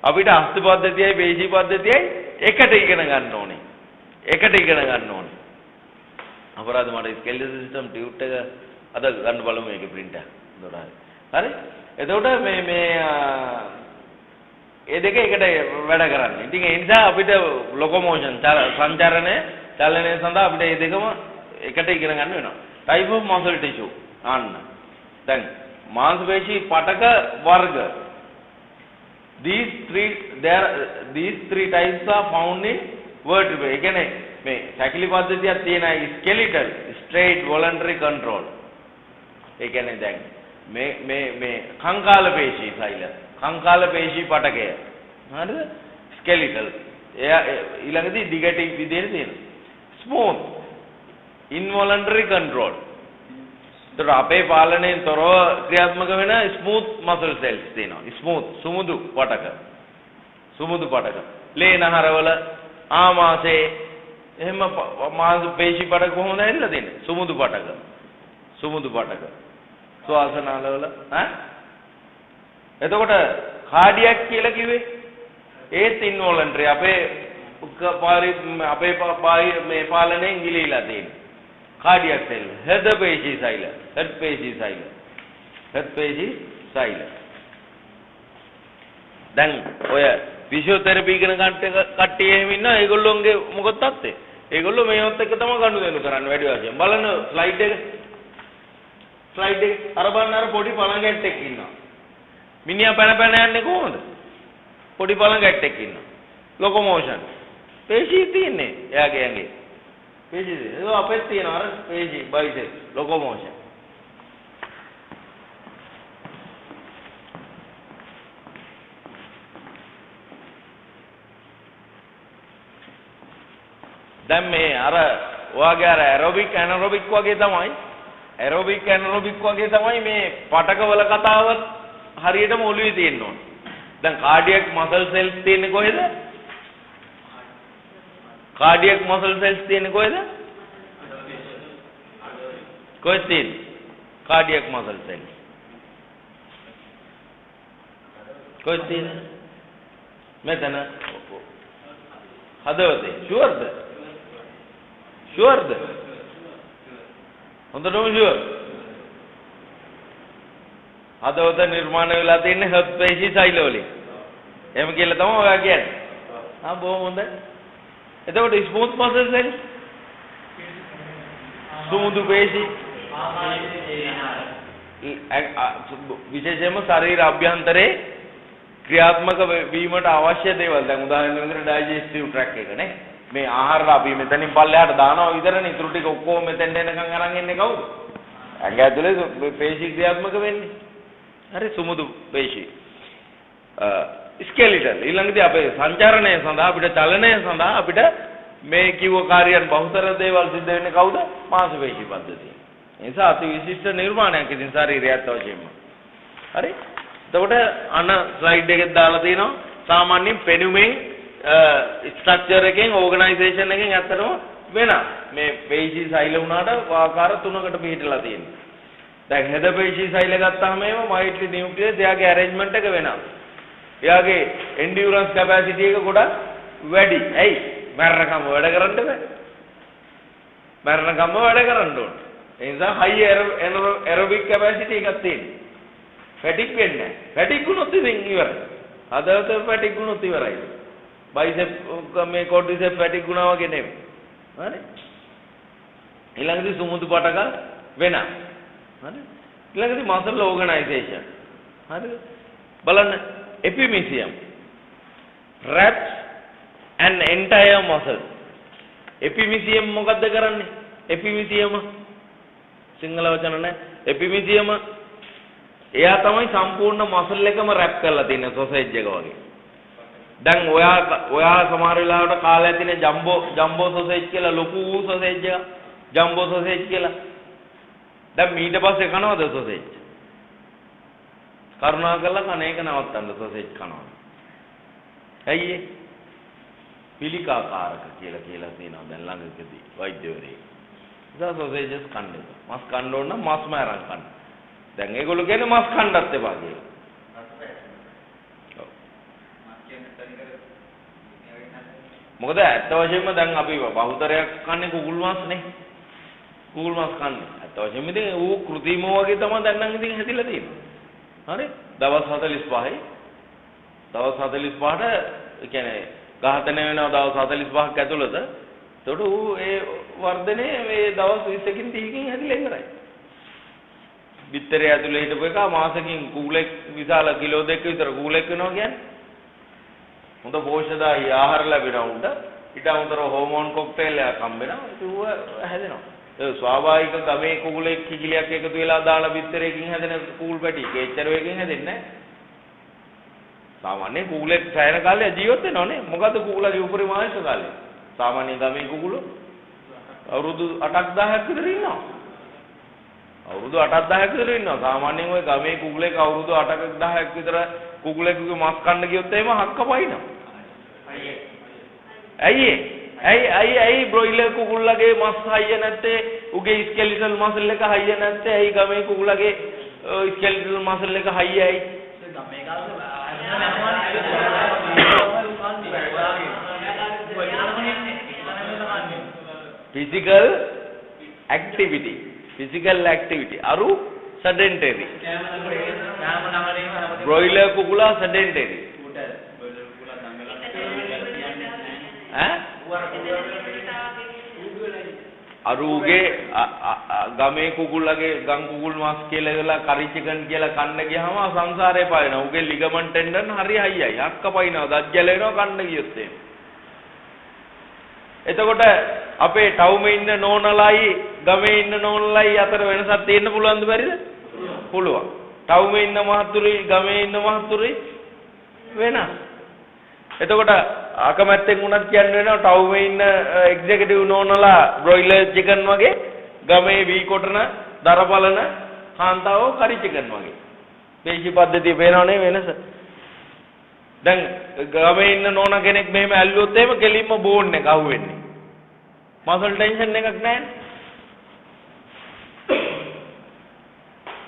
අපිට අස්ථි පද්ධතියයි පේශී පද්ධතියයි එකට ඉගෙන ගන්න ඕනේ. අපරාධ මට ස්කෙලටල් සිස්ටම් ටියුට් එක අද ගන්න බලමු මේකේ print එක. හරි? එතකොට මේ ඒ දෙක එකට වැඩ කරන්නේ. ඉතින් ඒ නිසා අපිට locomotion සංචරණය චලනය සඳහා අපිට මේ දෙකම එකට ඉගෙන ගන්න වෙනවා. Type of muscle tissue. දැන් මාංශපේශී පටක වර්ග. These three types are found in vertebrae. ඒ කියන්නේ මේ සැකිලි පද්ධතියක් තියෙන skeletal, straight, voluntary control. ඒ කියන්නේ දැන් මේ කංකාල පේශී සෛල. කංකාල පේශී පටකය. හරිද? skeletal. ඊළඟදී දිගට විදිහට තියෙනවා. Smooth, involuntary control. तो අපේ පාලනයෙන් තොරව ක්‍රියාත්මක වෙන smooth muscle cells තියෙනවා. smooth සුමුදු පටක. ලේනහරවල ආමාශයේ එහෙම මාංශ පේශී පටක කොහොමද ඇවිල්ලා තියෙන්නේ? සුමුදු පටක. ශ්වාසනාලවල එතකොට කාඩියක් කියලා කිව්වේ ඒත් involuntary අපේ මේ පාලනයෙන් ගිලිහිලා තියෙන කාඩියක් සෙල් හෘද පේශී සෛල දැන් ඔය ෆිසියෝതെරපි ඉගෙන ගන්න කට්ටිය එහෙම ඉන්නවා ඒගොල්ලෝගේ මොකද තත්ත්වය ඒගොල්ලෝ මේවත් එක්ක තමයි ගනුදෙනු කරන්නේ වැඩි වශයෙන් බලන්න ස්ලයිඩ් එක අර බලන්න අර පොඩි පළඟැට්ටෙක් ඉන්නවා මිනිහා පැන යන්නේ කොහොමද පොඩි පළඟැට්ටෙක් ඉන්නවා locomotion පේශී තියෙන්නේ එයාගේ ඇඟේ pages ඒක අපෙත් තියෙනවා අර page biceps locomotion දැන් මේ අර ඔයාගේ අර aerobic anaerobic වගේ තමයි aerobic anaerobic වගේ තමයි මේ පටකවල කතාවත් හරියටම ඔළුවේ තියෙන්න ඕන. දැන් cardiac muscle cells තියෙන්නේ කොහෙද? cardiac muscle cells තියෙන්නේ කොහෙද? කොහෙද තියෙන්නේ? cardiac muscle cells. කොහෙද තියෙන්නේ? මෙතන. හදවතේ. sure ද? sure ද? හොඳටම sure. හදවත නිර්මාණය වෙලා තියෙන්නේ හෘද පේශී සෛල වලින්. එහෙම කියලා තමයි ඔයා කියන්නේ. බොහොම හොඳයි. එතකොට ස්මූත් මසල් සෙල්ස් සුමුදු පේශී විශේෂයෙන්ම ශරීර අභ්‍යන්තරේ ක්‍රියාත්මක වීමට අවශ්‍ය දේවල්. දැන් උදාහරණයක් ඩයිජෙස්ටිව් ට්‍රැක් එක නේ. මේ ආහාර අපි මෙතනින් පල්ලෙහාට දානවා විතරනේ. ඉතුරු ටික ඔක්කොම මෙතෙන් එනකන් අරන් ඉන්නේ කවුද? ඇඟ ඇතුලේ පේශී ක්‍රියාත්මක වෙන්නේ. හරි සුමුදු පේශී. ස්කෙලිටල් ඊළඟට අපේ සංචාරණය සඳහා අපිට චලනය සඳහා අපිට මේ කිව්ව කාර්යයන් බහුතර දේවල් සිද්ධ වෙන්නේ කවුද? මාංශ පේශී පද්ධතිය. ඒ නිසා අති විශිෂ්ට නිර්මාණයක් ඉතින් ශරීරයත් වශයෙන්ම. හරි? එතකොට අන ස්ලයිඩ් එකෙත් දාලා තියෙනවා සාමාන්‍යයෙන් පෙනුමෙන් ස්ට්‍රක්චර් එකෙන් ඕගනයිසේෂන් එකෙන් ඇත්තටම වෙනස්. මේ පේශී සෛල වුණාට ආකාර තුනකට පිටලා තියෙනවා. දැන් හෙද පේශී සෛල ගත්තාම එහෙම මයිට්ලි නියුක්ලියස් එයාගේ ඇරේන්ජ්මන්ට් එක වෙනස්. එයාගේ එන්ඩියුරන්ස් කැපැසිටි එක ගොඩක් වැඩි. ඇයි? මරණකම වැඩ කරන්න බෑ. මරණකම වැඩ කරන්න ඕන. ඒ නිසා හයි ඇරොබික් කැපැසිටි එකක් තියෙනවා. ෆැටික් වෙන්නේ නැහැ. ෆැටික් වුණොත් ඉතින් ඉවරයි. හදවත ෆැටික් වුණොත් ඉවරයි. බයිසෙප් මේ කොඩ්රිසෙප් ෆැටික් වුණා වගේ නෙමෙයි. හරි? ඊළඟට සුමුදු පටක වෙනස්. හරි? ඊළඟට මසල් ඕගනයිසේෂන්. හරි? බලන්න epimysium wraps an entire muscle. epimysium මොකද්ද කරන්නේ? epimysium සිංහල වචන නැහැ. epimysium එයා තමයි සම්පූර්ණ මසල් එකම රැප් කරලා තියෙන සොසේජ් එක වගේ. දැන් ඔයා සමහර වෙලාවට කාලා තියෙන ජම්බෝ සොසේජ් කියලා ලොකු සොසේජ් එක ජම්බෝ සොසේජ් කියලා. දැන් ඊට පස්සේ කනවද සොසේජ්? කරුණාකරලා කන එක නවත්තන්න සොසේජ් කනවා. ඇයි ඒ? පිළිකාකාරක කියලා තියෙනවා දැන් ළඟකදී වෛද්‍යවරයෙක්. ඒක සොසේජස් කන්නේ. මස් කන්න ඕන නම් මස්ම අරන් කන්න. දැන් ඒගොල්ලෝ කියන්නේ මස් කන්නත් එපා කියලා. මොකද ඇත්ත වශයෙන්ම දැන් අපි බහුතරයක් කන්නේ කුකුල් මාස් නේ. කුකුල් මාස් කන්නේ. ඇත්ත වශයෙන්ම ඉතින් ඌ કૃතිමෝ වගේ තමයි දැන් නම් ඉතින් හැදිලා තියෙන්නේ. හරි? දවස් 45යි. දවස් 45ට ඒ කියන්නේ ඝාතනය වෙනවා දවස් 45ක් ඇතුළත. ඒකට ඌ ඒ වර්ධනේ මේ දවස් 20කින් 30කින් හැදිලා ඉවරයි. බිත්තරේ ඇතුලේ හිටපු එක මාසකින් කුකුලෙක් විශාල කිලෝ 2ක විතර කුකුලෙක් වෙනවා කියන්නේ. හොඳ පෝෂ්‍යදායී ආහාර ලැබෙනවා උන්ට. ඊට අමතරව හෝමෝන් කොක්ටේල් එකක් හම්බෙනවා. ඒක ඌ හැදෙනවා. ඒ ස්වාභාවික ගමේ කුකුලෙක් කිකිලියක් එකතු වෙලා දාලා බිත්තරයකින් හැදෙන කුකුල් පැටි කේච්චර වේගෙන් හැදෙන්නේ නැහැ. සාමාන්‍ය කුකුලෙක් සෑහෙන කාලයක් ජීවත් වෙනවනේ. මොකද කුකුලගේ උපරිම ආයුෂ කාලය. සාමාන්‍ය ගමේ කුකුලෝ අවුරුදු 8ක් 10ක් විතර ඉන්නවා. අවුරුදු 8ක් 10ක් විතර ඉන්නවා. සාමාන්‍යයෙන් ওই ගමේ කුකුලෙක් අවුරුදු 8ක් 10ක් විතර කුකුලෙකුගේ මස් කන්න ගියොත් එහෙම හක්ක පයින්නවා. ඇයි බ්‍රොයිලර් කුකුල්ලගේ මස් හයිය නැත්තේ? උගේ ස්කෙලිටල් මසල් එක හයිය නැත්තේ? ඇයි ගමේ කුකුලගේ ස්කෙලිටල් මසල් එක හයිය ඇයි? physical activity aru sedentary broiler kukula sedentary අරුගේ ගමේ කුකුල්ලගේ ගම් කුකුල් මාස් කියලා කරි චිකන් කියලා කන්න ගියාම සංසාරේ පායනවා. උගේ ලිගමන්ට් ටෙන්ඩන් හරි හයියයි. අක්ක පයින්නවා. දත් ගැලවෙනවා කන්න ගියොත් එහෙම. එතකොට අපේ ටවුමේ ඉන්න නෝනලයි ගමේ ඉන්න නෝනලයි අතර වෙනසක් තියෙන්න පුළුවන්ද බැරිද? පුළුවන්. ටවුමේ ඉන්න මහතුරුයි ගමේ ඉන්න මහතුරුයි වෙනස්. එතකොට අකමැත්තෙන් උනත් කියන්න වෙනවා ටවුමේ ඉන්න එක්සිකියුටිව් නෝනලා බ්‍රොයිලර් චිකන් වගේ ගමේ වී කොටන දරපලන කාන්තාවෝ කරි චිකන් වගේ. දේශීය පද්ධතිය පේනවනේ වෙනස. දැන් ගමේ ඉන්න නෝන කෙනෙක් මෙහෙම ඇල්ලුවොත් එහෙම කෙලින්ම බෝන් එක අහුවෙන්නේ. මසල් ටෙන්ෂන් එකක් නැහැ.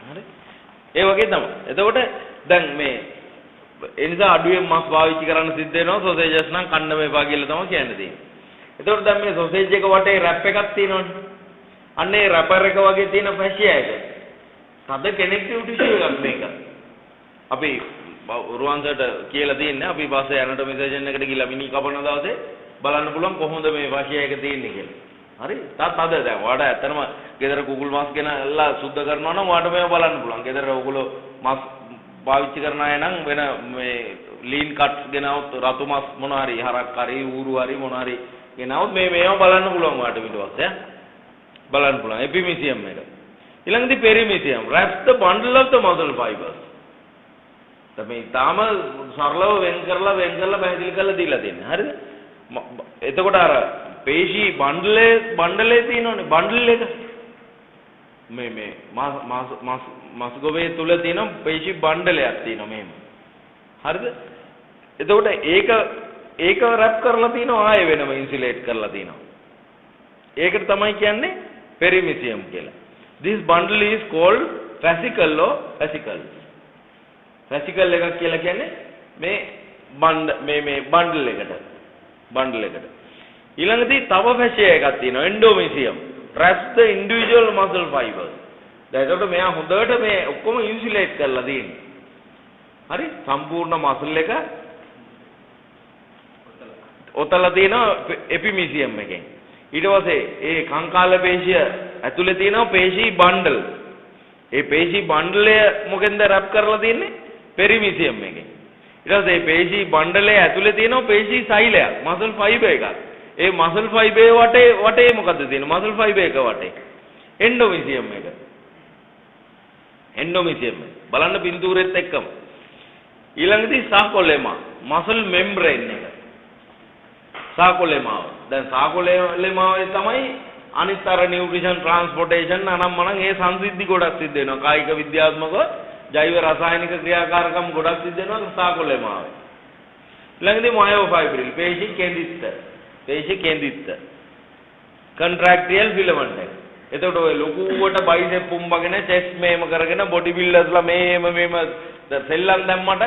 හරි. ඒ වගේ තමයි. එතකොට දැන් මේ ඒ නිසා අඩුවෙන් මස් පාවිච්චි කරන්න සිද්ධ වෙනවා සොසේජස් නම් කන්න මේපා කියලා තමයි කියන්නේ තියෙන්නේ. එතකොට දැන් මේ සොසේජ් එක වටේ රැප් එකක් තියෙනවනේ. අන්න ඒ රැපර් එක වගේ තියෙන ෆැෂියා එක. තද කනෙක්ටිවිටි ටිෂු එකක් මේක. අපි රුවන්සට කියලා තියෙන්නේ අපි පස්සේ ඇනටොමි සර්ජන් එකට ගිහලා මිනි කපන දවසේ බලන්න පුළුවන් කොහොමද මේ ෆැෂියා එක තියෙන්නේ කියලා. හරි? තාත් අද දැන් ඔයාලට ඇත්තටම ගෙදර කුකුල් මස් ගෙනල්ලා සුද්ධ කරනවා නම් ඔයාලට මේව බලන්න පුළුවන්. ගෙදර ඔයගොල්ලෝ මස් පාවිච්චි කරන අය නම් වෙන මේ ලීන් කට්ස් ගෙනවොත් රතු මස් මොන හරි හරක් හරි ඌරු හරි මොන හරි ගෙනවොත් මේව බලන්න පුළුවන් ඔයාලට ඊට පස්සේ බලන්න පුළුවන් එපිමිසියම් එක. ඊළඟදී පෙරිමිසියම් wraps the bundle of the muscle fibers. තමයි තාම සරලව වෙන් කරලා පැහැදිලි කරලා දීලා තියෙන්නේ. හරිද? එතකොට අර පේශී බණ්ඩලේ තියෙනවනේ බණ්ඩල් එක. මේ මාස් ගොවේ තුල තියෙන පේශී බණ්ඩලයක් තියෙනවා මෙහෙම. හරිද? එතකොට ඒක රැප් කරලා තියෙනවා ආයෙ වෙනම ඉන්සුලේට් කරලා තියෙනවා. ඒකට තමයි කියන්නේ පෙරිමිසියම් කියලා. This bundle is called fascicle or fascicles. fascicle එකක් කියලා කියන්නේ මේ බණ්ඩල් එකට. ඊළඟදී තව fascia එකක් තියෙනවා endomysium. wraps the individual muscle fibers. දැන් ඒකට මෙයා හොඳට මේ ඔක්කොම ඉන්සුලේට් කරලා තියෙනවා. හරි? සම්පූර්ණ මසල් එක ඔතලා තියෙනවා එපිමිසියම් එකෙන්. ඊට පස්සේ ඒ කංකාල පේශිය ඇතුලේ තියෙනවා පේශී බණ්ඩල්. ඒ පේශී බණ්ඩලය මොකෙන්ද රැප් කරලා තියෙන්නේ? පෙරිමිසියම් එකෙන්. ඊට පස්සේ මේ පේශී බණ්ඩලයේ ඇතුලේ තියෙනවා පේශී සෛලයක්, මසල් ෆයිබර් එකක්. ඒ මසල් ෆයිබර් වටේ මොකද්ද තියෙන්නේ? මසල් ෆයිබර් එක වටේ එන්ඩොමිසියම් එක. එන්ඩොමිසියම් එක. බලන්න පින්තූරෙත් එක්කම. ඊළඟදී සාකොලෙමා, මසල් මෙම්බ්‍රේන් එක. සාකොලෙමාව. දැන් සාකොලෙමාවේ තමයි අනිත් අර නියුට්‍රිෂන් ට්‍රාන්ස්පෝර්ටේෂන් අනම්මනම් ඒ සංසිද්ධි ගොඩක් සිද්ධ වෙනවා. කායික විද්‍යාත්මක ජෛව රසායනික ක්‍රියාකාරකම් ගොඩක් සිද්ධ වෙනවා සාකොලෙමාවේ. ඊළඟදී මයෝෆයිබ්‍රිල්, පේශී කෙන්දිත්ත. කන්ට්‍රැක්ටියල් ෆිලමන්ට් එක. එතකොට ඔය ලොකුවට බයිසෙප් පුම්බගෙන චෙස්ට් මේම කරගෙන බොඩි බිල්ඩර්ස්ලා මේම සෙල්ලම් දැම්මට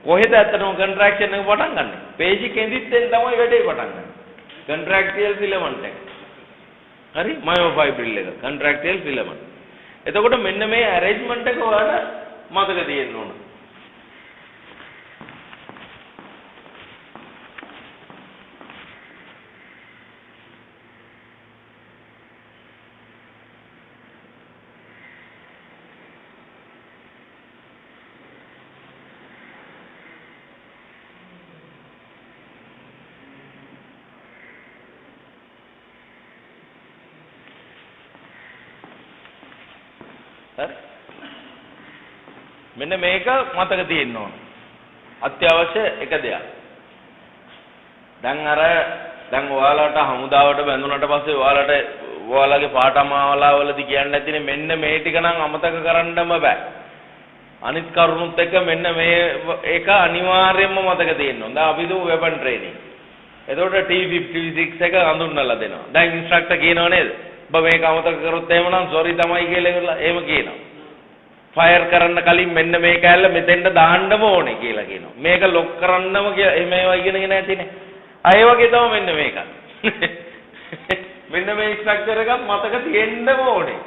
කොහෙද ඇත්තටම කන්ට්‍රැක්ෂන් එක පටන් ගන්නෙ? පේශී කෙන්දිත්තෙන් තමයි වැඩේ පටන් ගන්නෙ. කන්ට්‍රැක්ටියල් ෆිලමන්ට් එක. හරි? මයෝෆයිබ්‍රිල් එක. කන්ට්‍රැක්ටියල් ෆිලමන්ට්. එතකොට මෙන්න මේ ඇරේන්ජ්මන්ට් එක ඔයාලට මතක තියෙන්න ඕන. මෙන්න මේක මතක තියෙන්න ඕන. අත්‍යවශ්‍ය එක දෙයක්. දැන් ඔයාලට හමුදාවට බැඳුනට පස්සේ ඔයාලගේ පාඨමාලාවලදී කියන්න ඇතිනේ මෙන්න මේ ටික නම් අමතක කරන්නම බෑ. අනිත් කරුණුත් එක්ක මෙන්න මේ එක අනිවාර්යයෙන්ම මතක තියෙන්න ඕන. දැන් අපි දු වෙපන් ට්‍රේනින්. එතකොට T56 එක හඳුන්වලා දෙනවා. දැන් ඉන්ස්ට්‍රක්ටර් කියනව නේද? ඔබ මේක අමතක කරොත් එහෙම නම් සෝරි තමයි කියලා එහෙම කියනවා. ෆයර් කරන්න කලින් මෙන්න මේ කැල්ල මෙතෙන්ට දාන්නම ඕනේ කියලා කියනවා. මේක ලොක් කරන්නම කියලා එහෙම ඒවා ඉගෙනගෙන නැතිනේ. අය වගේ තමයි මෙන්න මේක. මෙන්න මේ ස්ට්‍රක්චර් එකක් මතක තියෙන්නම ඕනේ.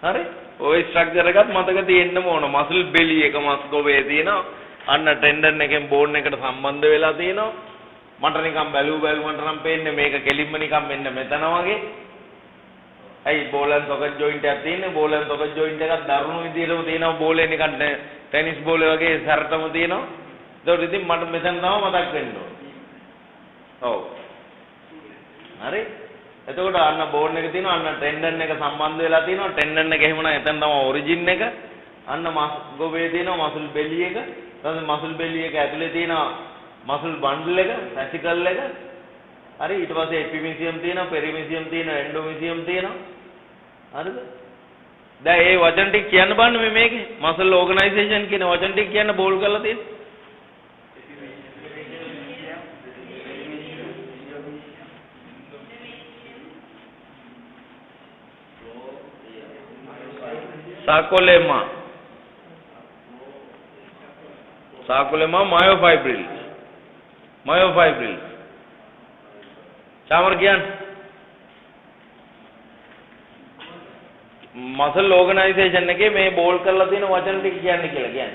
හරි? ওই ස්ට්‍රක්චර් එකක් මතක තියෙන්නම ඕන. මසල් බෙලි එක මස් ගොවේ තියෙනවා. අන්න ටෙන්ඩන් එකෙන් බෝන් එකට සම්බන්ධ වෙලා තියෙනවා. මට නිකන් බැලුවට නම් පේන්නේ මේක කෙලින්ම නිකන් මෙන්න මෙතන වගේ. අයි බෝලන් සොකට් ජොයින්ට් එකක් තියෙන්නේ. බෝලන් සොකට් ජොයින්ට් එකක් දරුණු විදියටම තියෙනවා. බෝලේ නිකන් ටෙනිස් බෝලේ වගේ සැරටම තියෙනවා. ඒකට ඉතින් මට මෙතන තමයි මතක් වෙන්න ඕනේ. ඔව්. හරි. එතකොට අන්න බෝන් එක තියෙනවා අන්න ටෙන්ඩන් එක සම්බන්ධ වෙලා තියෙනවා ටෙන්ඩන් එක එහෙම නම් එතන තමයි ඔරිජින් එක. අන්න ගොබේ තියෙනවා මසල් බෙලි එක. ඊට මසල් බෙලි එක ඇතුලේ තියෙනවා මසල් බන්ඩල් එක, ෆැසිකල් එක. හරි ඊට පස්සේ එපිමිසියම් තියෙනවා, පෙරිමිසියම් තියෙනවා, එන්ඩෝමිසියම් තියෙනවා. හරිද? දැන් මේ වචන ටික කියන්න බලන්න මේකේ මසල් ඕගනයිසේෂන් කියන වචන ටික කියන්න බෝල් කරලා තියෙන්නේ. sarcolemma myofibrils चामर ज्ञान मसल ऑर्गेनाइजेशन के मैं बोल कर लती ना वचन टिक ज्ञान निकल ज्ञान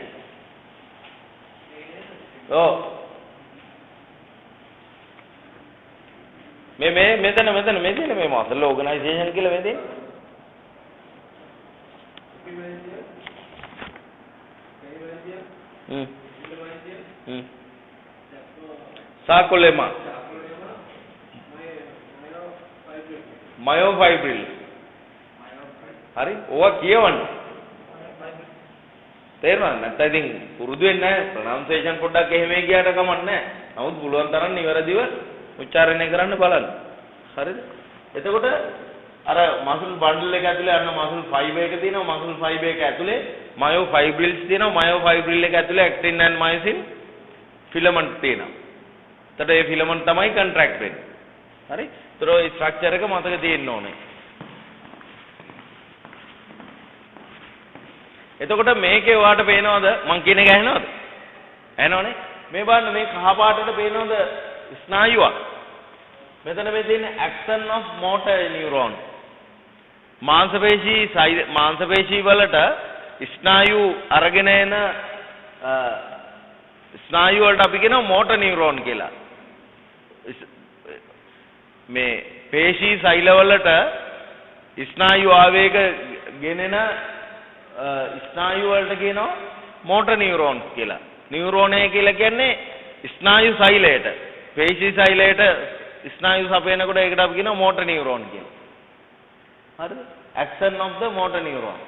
ओ मैं मसल ऑर्गेनाइजेशन के लिए sarcolemma myofibrils හරි ඕවා කියවන්න තේරුණාද නැත්නම් ඉතින් පුරුදු වෙන්නේ නැහැ ප්‍රොනවුන්සියේෂන් පොඩ්ඩක් එහෙම ගියාට කමක් නැහැ නමුත් පුළුවන් තරම් නිවැරදිව උච්චාරණය කරන්න බලන්න හරිද එතකොට අර මසල් බන්ඩල් එක ඇතුලේ අන්න මසල් ෆයිබර් එක තියෙනවා මසල් ෆයිබර් එක ඇතුලේ මයෝෆයිබ්‍රිල්ස් තියෙනවා මයෝෆයිබ්‍රිල් එක ඇතුලේ ඇක්ටින් ඇන්ඩ් මයොසින් ෆිලමන්ට් තියෙනවා එතකොට මේ ෆිලමන්ට් තමයි කන්ට්‍රැක්ට් වෙන්නේ හරි ඒතර ඒ ස්ට්‍රක්චර් එක මතක තියෙන්න ඕනේ එතකොට මේකේ ඔයාලට පේනවද මං කියන එක ඇහෙනවද ඇහෙනවනේ මේ බලන්න මේ කහ පාටට පේනවද ස්නායුවක් මෙතන මේ තියෙන action of motor neuron මාංශපේශී වලට ස්නායු අරගෙන එන ස්නායු වලට අපි කියනවා motor neuron කියලා මේ පේශී සෛල වලට ස්නායු ආවේග ගෙනෙන ස්නායු වලට කියනවා motor neurons කියලා. නියුරෝනය කියලා කියන්නේ ස්නායු සෛලයට. පේශී සෛලයට ස්නායු සපයනකොට ඒකට අපි කියනවා motor neuron කියලා. හරිද? action of the motor neuron.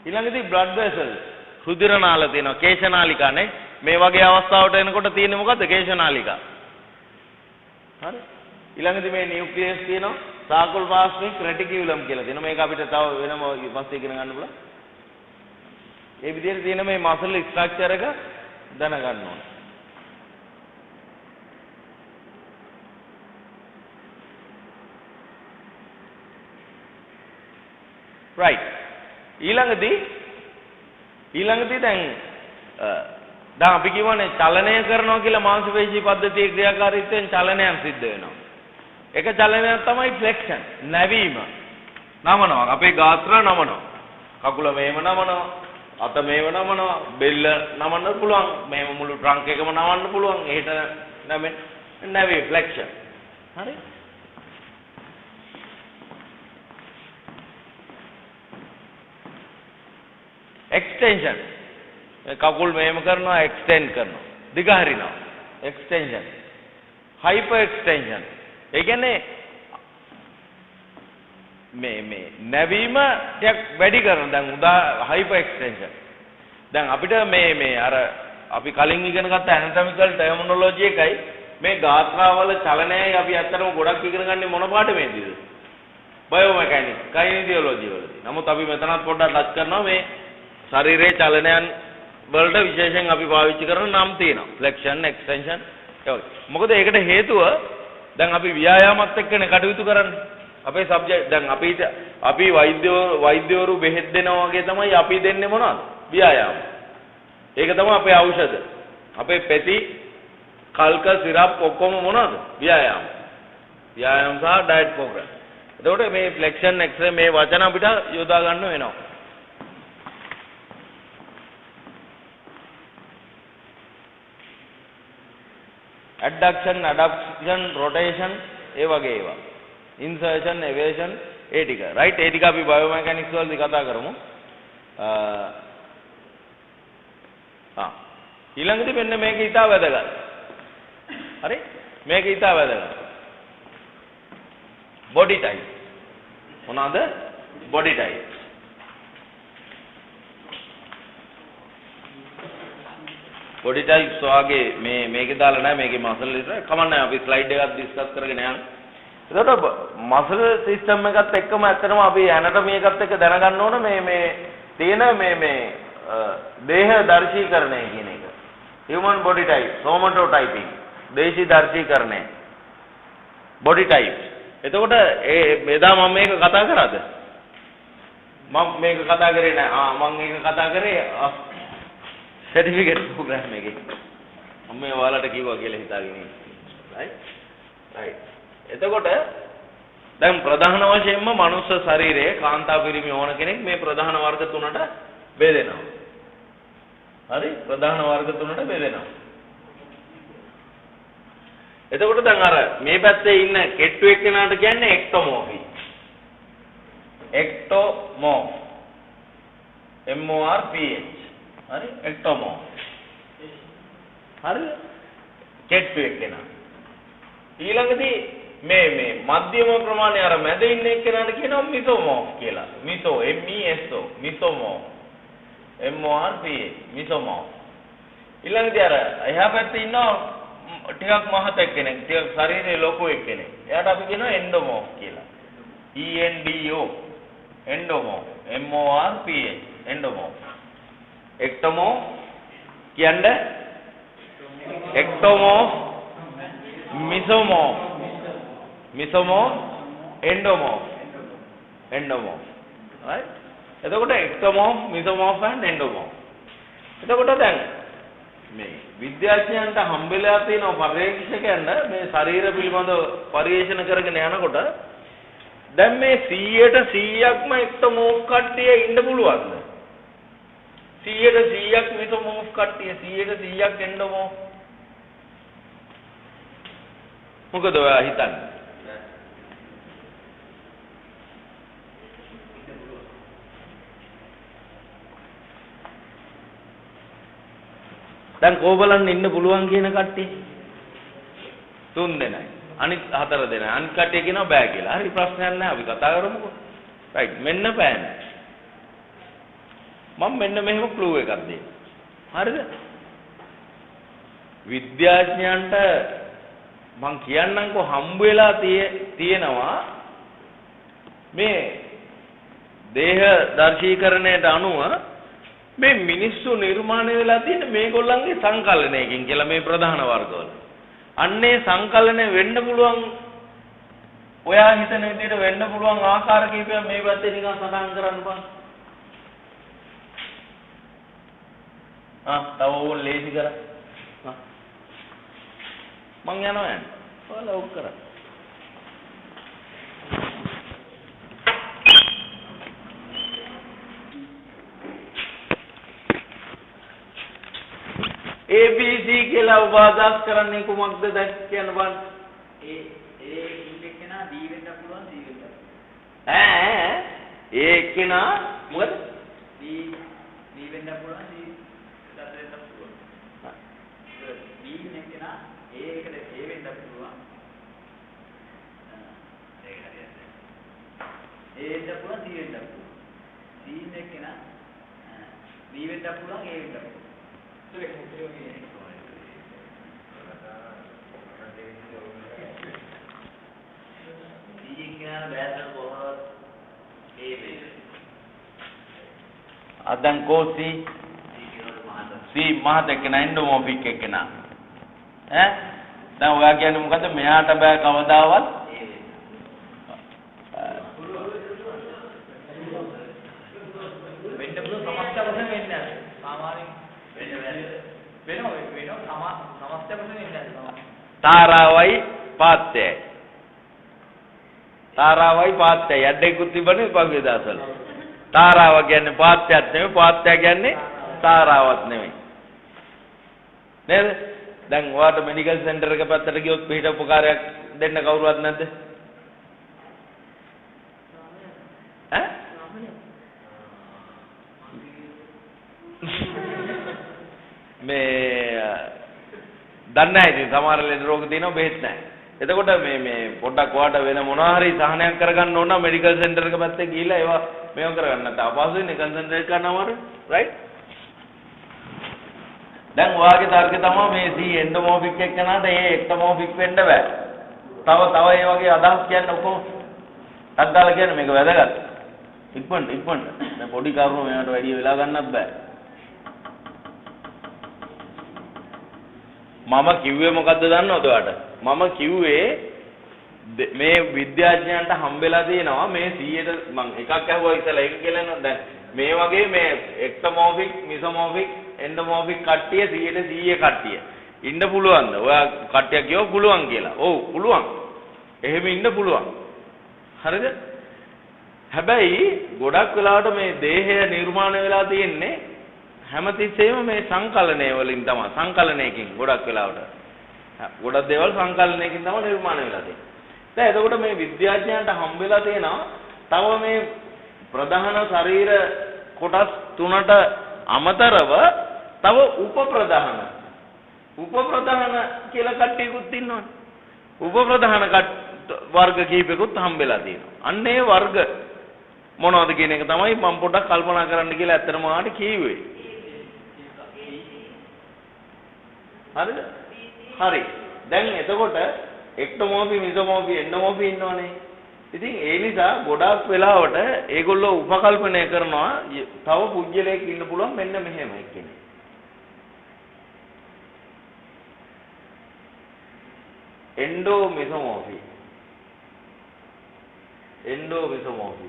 ඊළඟදී blood vessels. රුධිර නාල තියෙනවා. කේශනාලිකා නේ. මේ වගේ අවස්ථාවට එනකොට තියෙන්නේ මොකද්ද? කේශනාලිකා. හරි? ඊළඟදී මේ නියුක්ලියස් තියෙනවා. සාකල්පාස්මික් රෙටිකියුලම් කියලා තියෙනවා. මේක අපිට තව වෙනම පස්සේ ඉගෙන ගන්න පුළුවන්. ඒ විදිහට තියෙන මේ මසල් ස්ට්‍රක්චර් එක දැනගන්න ඕනේ. right. ඊළඟදී දැන් අපි කියවනේ චලනය කරනවා කියලා මාංශපේශී පද්ධතියේ ක්‍රියාකාරීත්වයෙන් චලනයක් සිද්ධ වෙනවා. එක චලනයක් තමයි ෆ්ලෙක්ෂන්, නැවීම. නමනවා. අපේ ගාත්‍ර නමනවා. කකුල මේව නමනවා. අත මේව නමනවා බෙල්ල නමන්න පුළුවන් මේව මුළු ට්‍රංක් එකම නමන්න පුළුවන් එහෙට නැවේ ෆ්ලෙක්ෂන් හරි එක්ස්ටෙන්ෂන් කකුල් මේව කරනවා එක්ස්ටෙන්ඩ් කරනවා දිග හරිනවා එක්ස්ටෙන්ෂන් හයිපර් එක්ස්ටෙන්ෂන් ඒ කියන්නේ මේ නැවීම ටිකක් වැඩි කරන දැන් උදා හයිපර් එක්ස්ටෙන්ෂන් දැන් අපිට මේ අර අපි කලින් ඉගෙන ගත්ත ඇනටොමිකල් ටර්මිනොලොජි එකයි මේ ගාත්‍රාවල චලනයයි අපි ඇත්තටම ගොඩක් ඉගෙන ගන්නේ මොන පාඩමේදීද බයෝමෙකානික්ස් කයිනීසියොලොජි වලදී නමුත් අපි මෙතනත් පොඩ්ඩක් ටච් කරනවා මේ ශරීරයේ චලනයන් වලට විශේෂයෙන් අපි පාවිච්චි කරන නම් තියෙනවා ෆ්ලෙක්ෂන් එක්ස්ටෙන්ෂන් ඒ වගේ මොකද ඒකට හේතුව දැන් අපි ව්‍යායාමත් එක්කනේ කටයුතු කරන්නේ අපේ සබ්ජෙක්ට් දැන් අපි වෛද්‍යවරු බෙහෙත් දෙනවා වගේ තමයි අපි දෙන්නේ මොනවද? ව්‍යායාම. ඒක තමයි අපේ ඖෂධ. අපේ පෙති කල්ක සිරප් ඔක්කොම මොනවද? ව්‍යායාම. ව්‍යායාම සහ ඩයට් ප්‍රෝග්‍රෑම්. එතකොට මේ ෆ්ලෙක්ෂන් එක්ස්රේ මේ වචන අපිට යොදා ගන්න වෙනවා. adduction rotation ඒ වගේ ඒවා. insertion evasion ඒ ටික right ඒ ටික අපි බයෝමෙකානික්ස් වලදී කතා කරමු ඊළඟට මෙන්න මේක ඉතා වැදගත් හරි මේක ඉතා වැදගත් body type. මොනවාද? body type. body types වාගේ මේකේ දාලා නැහැ මේකේ muscle විතර. කමන්නේ අපි slide එකක් discuss කරගෙන යන්න. එතකොට muscle system එකත් එක්කම ඇත්තටම අපි anatomy එකත් එක්ක දැනගන්න ඕන මේ තියෙන මේ දේහ දර්ශීකරණය කියන එක. human body type, somatotyping, දේශී දර්ශීකරණය. body type. එතකොට එදා මම මේක කතා කරාද? මම මේක කතා කරේ නෑ. මම මේක කතා කරේ certificate program එකේ. මම මේ ඔයාලට කිව්වා කියලා හිතාගෙන ඉන්නේ. right. එතකොට දැන් ප්‍රධාන වශයෙන්ම මනුස්ස ශරීරයේ කාන්තා පිරිමි ඕන කෙනෙක් මේ ප්‍රධාන වර්ග තුනට බෙදෙනවා. හරි? ප්‍රධාන වර්ග තුනට බෙදෙනවා. එතකොට දැන් අර මේ පැත්තේ ඉන්න කෙට්ටු එක්කෙනාට කියන්නේ එක්ටොමෝෆි. එක්ටොමෝෆ්. MORPH. හරි? එක්ටොමෝෆ්. හරි? කෙට්ටු එක්කෙනා. ඊළඟදී මේ මධ්‍යම ප්‍රමාණය අර මැද ඉන්න එක්කෙනාට කියනවා මිසෝමෝෆ් කියලා. මිසෝ MESO මිසෝමෝෆ්. MORPH මිසෝමෝෆ්. ඊළඟදී අර එහා පැත්තේ ඉන්නවා ටිකක් මහත එක්කෙනෙක්, ටිකක් ශරීරයේ ලොකු එක්කෙනෙක්. එයාට අපි කියනවා එන්ඩෝමෝෆ් කියලා. ENDO එන්ඩෝමෝෆ්. MORPH එන්ඩෝමෝෆ්. එක්ටොමෝෆ් කියන්නේ එක්ටොමෝෆ් මිසෝමෝෆ්. මිසෝමෝෆ් එන්ඩෝමෝෆ්. එන්ඩෝමෝෆ්. right? එතකොට එක්ටොමෝෆ්, මිසෝමෝෆ් and එන්ඩෝමෝෆ්. එතකොට දැන් මේ විද්‍යාඥයන්ට හම්බෙලා තියෙන පරීක්ෂකයන්ට මේ ශරීර පිළිබඳව පරීක්ෂණ කරගෙන යනකොට දැන් මේ 100%ක්ම එක්ටොමෝෆ් කට්ටිය ඉන්න පුළුවන්ද? 100%ක් මිසෝමෝෆ් කට්ටිය 100%ක් එන්ඩෝමෝෆ්. මොකද ඔයා හිතන්නේ? දැන් කෝබලන් ඉන්න පුළුවන් කියන කට්ටිය 3 දෙනයි. අනිත් 4 දෙනයි. අනිත් කට්ටිය කියනවා බෑ කියලා. හරි ප්‍රශ්නයක් නැහැ. අපි කතා කරමුකෝ. රයිට්. මෙන්න පෑන. මම මෙන්න මෙහෙම ක්ලූ එකක් දෙන්න. හරිද? විද්‍යාඥයන්ට මං කියන්නම්කෝ හම්බ වෙලා තියෙනවා මේ දේහ දර්ශීකරණයට අනුව මේ මිනිස්සු නිර්මාණය වෙලා තියෙන මේගොල්ලන්ගේ සංකලනයකින් කියලා මේ ප්‍රධාන වර්ගවල. අන්නේ සංකලනය වෙන්න පුළුවන් ඔයා හිතන විදිහට වෙන්න පුළුවන් ආකාර කීපයක් මේ පැත්තේ නිකන් සඳහන් කරන්න බං. තව ඕන් ලේසි කරා. මං යනවා යන්න. ඔයාලා ඔක් කරා. ABC කියලා උපාදාස් කරන්නේ කුමක්ද දැන් කියන්න බලන්න. A එක්කෙනා B වෙන්න පුළුවන් C වෙන්න. A එක්කෙනා මොකද? B වෙන්න පුළුවන් C වෙන්න පුළුවන්. B එක්කෙනා A එකට A වෙන්න පුළුවන්. ඒක හරියට. A වෙන්න පුළුවන් C වෙන්න පුළුවන්. C එක්කෙනා B වෙන්න පුළුවන් A වෙන්න පුළුවන්. Adang kosi si මහත එක්කෙනා එන්ඩෝමෝෆික් එක්කෙනා දැන් ඔයා කියන්නේ මොකද මෙයාට බෑ කවදාවත් වෙන්න පුළුවන් සමස්ත වශයෙන් වෙන්නේ නැහැ සාමාන්‍යයෙන් තාරාවයි පාත්‍යයි යඩේකුත් තිබුණේ පහුගිය දවස්වල. තාරාව කියන්නේ පාත්‍යයක් නෙමෙයි, පාත්‍ය කියන්නේ තාරාවක් නෙමෙයි. නේද? දැන් ඔයාට මෙඩිකල් සෙන්ටර් එක පැත්තට ගියොත් පිට උපකාරයක් දෙන්න කවුරුවත් නැද්ද? ඈ? මේ දන්නේ නැහැ ඉතින් සමහර ලෙඩ රෝග තියෙනවා බෙහෙත් නැහැ. එතකොට මේ පොඩ්ඩක් ඔයාට වෙන මොනවා හරි සහනයක් කරගන්න ඕන නම් මෙඩිකල් සෙන්ටර් එක පැත්තේ ගිහිල්ලා ඒවා මේව කරගන්න. නැත්නම් අපහසුයිනේ කන්සන්ට්‍රේට් කරන්න අමාරුයි. රයිට්? දැන් ඔයාගේ තර්කය තමයි මේ C එන්ඩෝමෝෆික් එක්කනට A එක්ටෝමෝෆික් වෙන්න බෑ. තව ඒ වගේ අදහස් කියන්න ඔක්කොම අද්දාලා කියන්නේ මේක වැදගත්. ඉක්මනට. දැන් පොඩි කරුණු මේකට වැඩි වෙලා ගන්නත් බෑ. මම කිව්වේ මොකද්ද දන්නවද ඔයාට? මම කිව්වේ මේ විද්‍යාඥයන්ට හම්බෙලා තියෙනවා මේ 100ට මම එකක් අහුවා ඉතලා ඒක කියලා නේද? දැන් මේ වගේ මේ එක්ටෝමෝෆික්, මිසෝමෝෆික්, එන්ඩෝමෝෆික් කට්ටිය 100 කට්ටිය ඉන්න පුළුවන්ද? ඔයා කට්ටියක් කියව පුළුවන් කියලා. ඔව් පුළුවන්. එහෙම ඉන්න පුළුවන්. හරිද? හැබැයි ගොඩක් වෙලාවට මේ දේහය නිර්මාණය වෙලා තියෙන්නේ හැමතිස්සෙම මේ සංකලනය වලින් තමයි. සංකලනයකින් ගොඩක් වෙලාවට. ගොඩක් දේවල් සංකලනයකින් තමයි නිර්මාණය වෙලා තියෙන්නේ. දැන් එතකොට මේ විද්‍යාඥයන්ට හම්බෙලා තියෙනවා තව මේ ප්‍රධාන ශරීර කොටස් 3ට අමතරව තව උපප්‍රධාන කියලා කට්ටියකුත් ඉන්නවනේ. උපප්‍රධාන වර්ග කීපයකුත් හම්බෙලා තියෙනවා. අන්න ඒ වර්ග මොනවද කියන එක තමයි මම පොඩ්ඩක් කල්පනා කරන්න කියලා ඇත්තටම ආට කිව්වේ. හරිද? හරි. දැන් එතකොට එක්ටෝමෝෆි, මිසෝමෝෆි, එන්ඩෝමෝෆි ඉන්නවනේ. ඉතින් ඒ නිසා ගොඩාක් වෙලාවට ඒගොල්ලෝ උපකල්පනය කරනවා තව පුජ්‍යලයක් ඉන්න පුළුවන් මෙන්න මෙහෙමයි කියන්නේ. එන්ඩෝමිසෝමෝෆි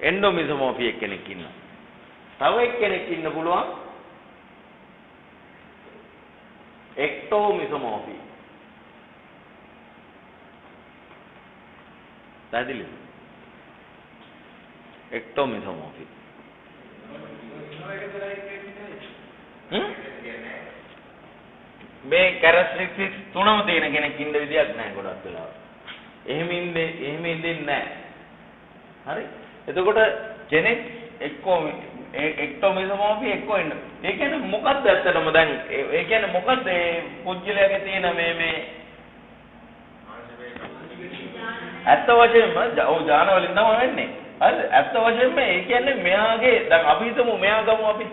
එන්ඩෝමිසෝමෝෆි එක්කෙනෙක් ඉන්නවා. තව එක්කෙනෙක් ඉන්න පුළුවන් එක්ටෝමිසෝමෝෆි. පැහැදිලිද? එක්ටෝමිසෝමෝෆි. මේ කැරක්ටරිස්ටික්ස් තුනම තියෙන කෙනෙක් ඉන්න විදියක් නැහැ ගොඩක් වෙලාවට. එහෙම ඉන්නේ නැහැ. හරි? එතකොට කෙනෙක් එක්ටෝමිසෝමෝෆි එක්කෝ ඉන්න. ඒ කියන්නේ මොකක්ද ඇත්තටම දැන් ඒ කියන්නේ මොකක්ද මේ පුජ්‍යලයේ තියෙන මේ ඇත්ත වශයෙන්ම ඥාන වලින් තමයි වෙන්නේ. හරිද? ඇත්ත වශයෙන්ම ඒ කියන්නේ මෙයාගේ දැන් අපි හිතමු මෙයා ගමු අපි.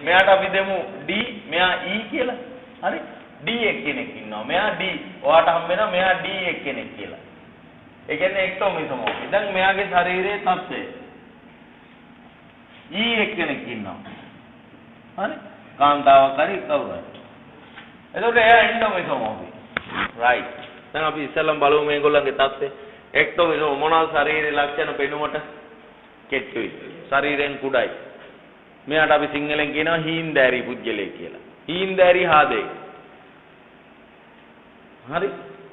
මෙයාට අපි දෙමු D, මෙයා E කියලා. හරි? D එක්කෙනෙක් ඉන්නවා. මෙයා D. ඔයාට හම් වෙනවා මෙයා D එක්කෙනෙක් කියලා. ඒ කියන්නේ එක්ටෝමිසෝමෝෆි. දැන් මෙයාගේ ශරීරයේ තත්ත්වය. E එක්කෙනෙක් ඉන්නවා. හරි? කාන්තාවක් හරි කවුරු හරි. එතකොට එයා එන්ඩෝමිසෝමෝෆි. රයිට්. දැන් අපි ඉස්සෙල්ලම බලමු මේගොල්ලන්ගේ තත්ත්වය. එක්ටෝමිසෝම මොනවාද ශරීරයේ ලක්ෂණ පෙනුමට? කෙට්ටුයි. ශරීරයෙන් කුඩයි. මෙයාට අපි සිංහලෙන් කියනවා හීන්දෑරි පුජ්‍යලේ කියලා. හීන්දෑරි හාදේ. හරි?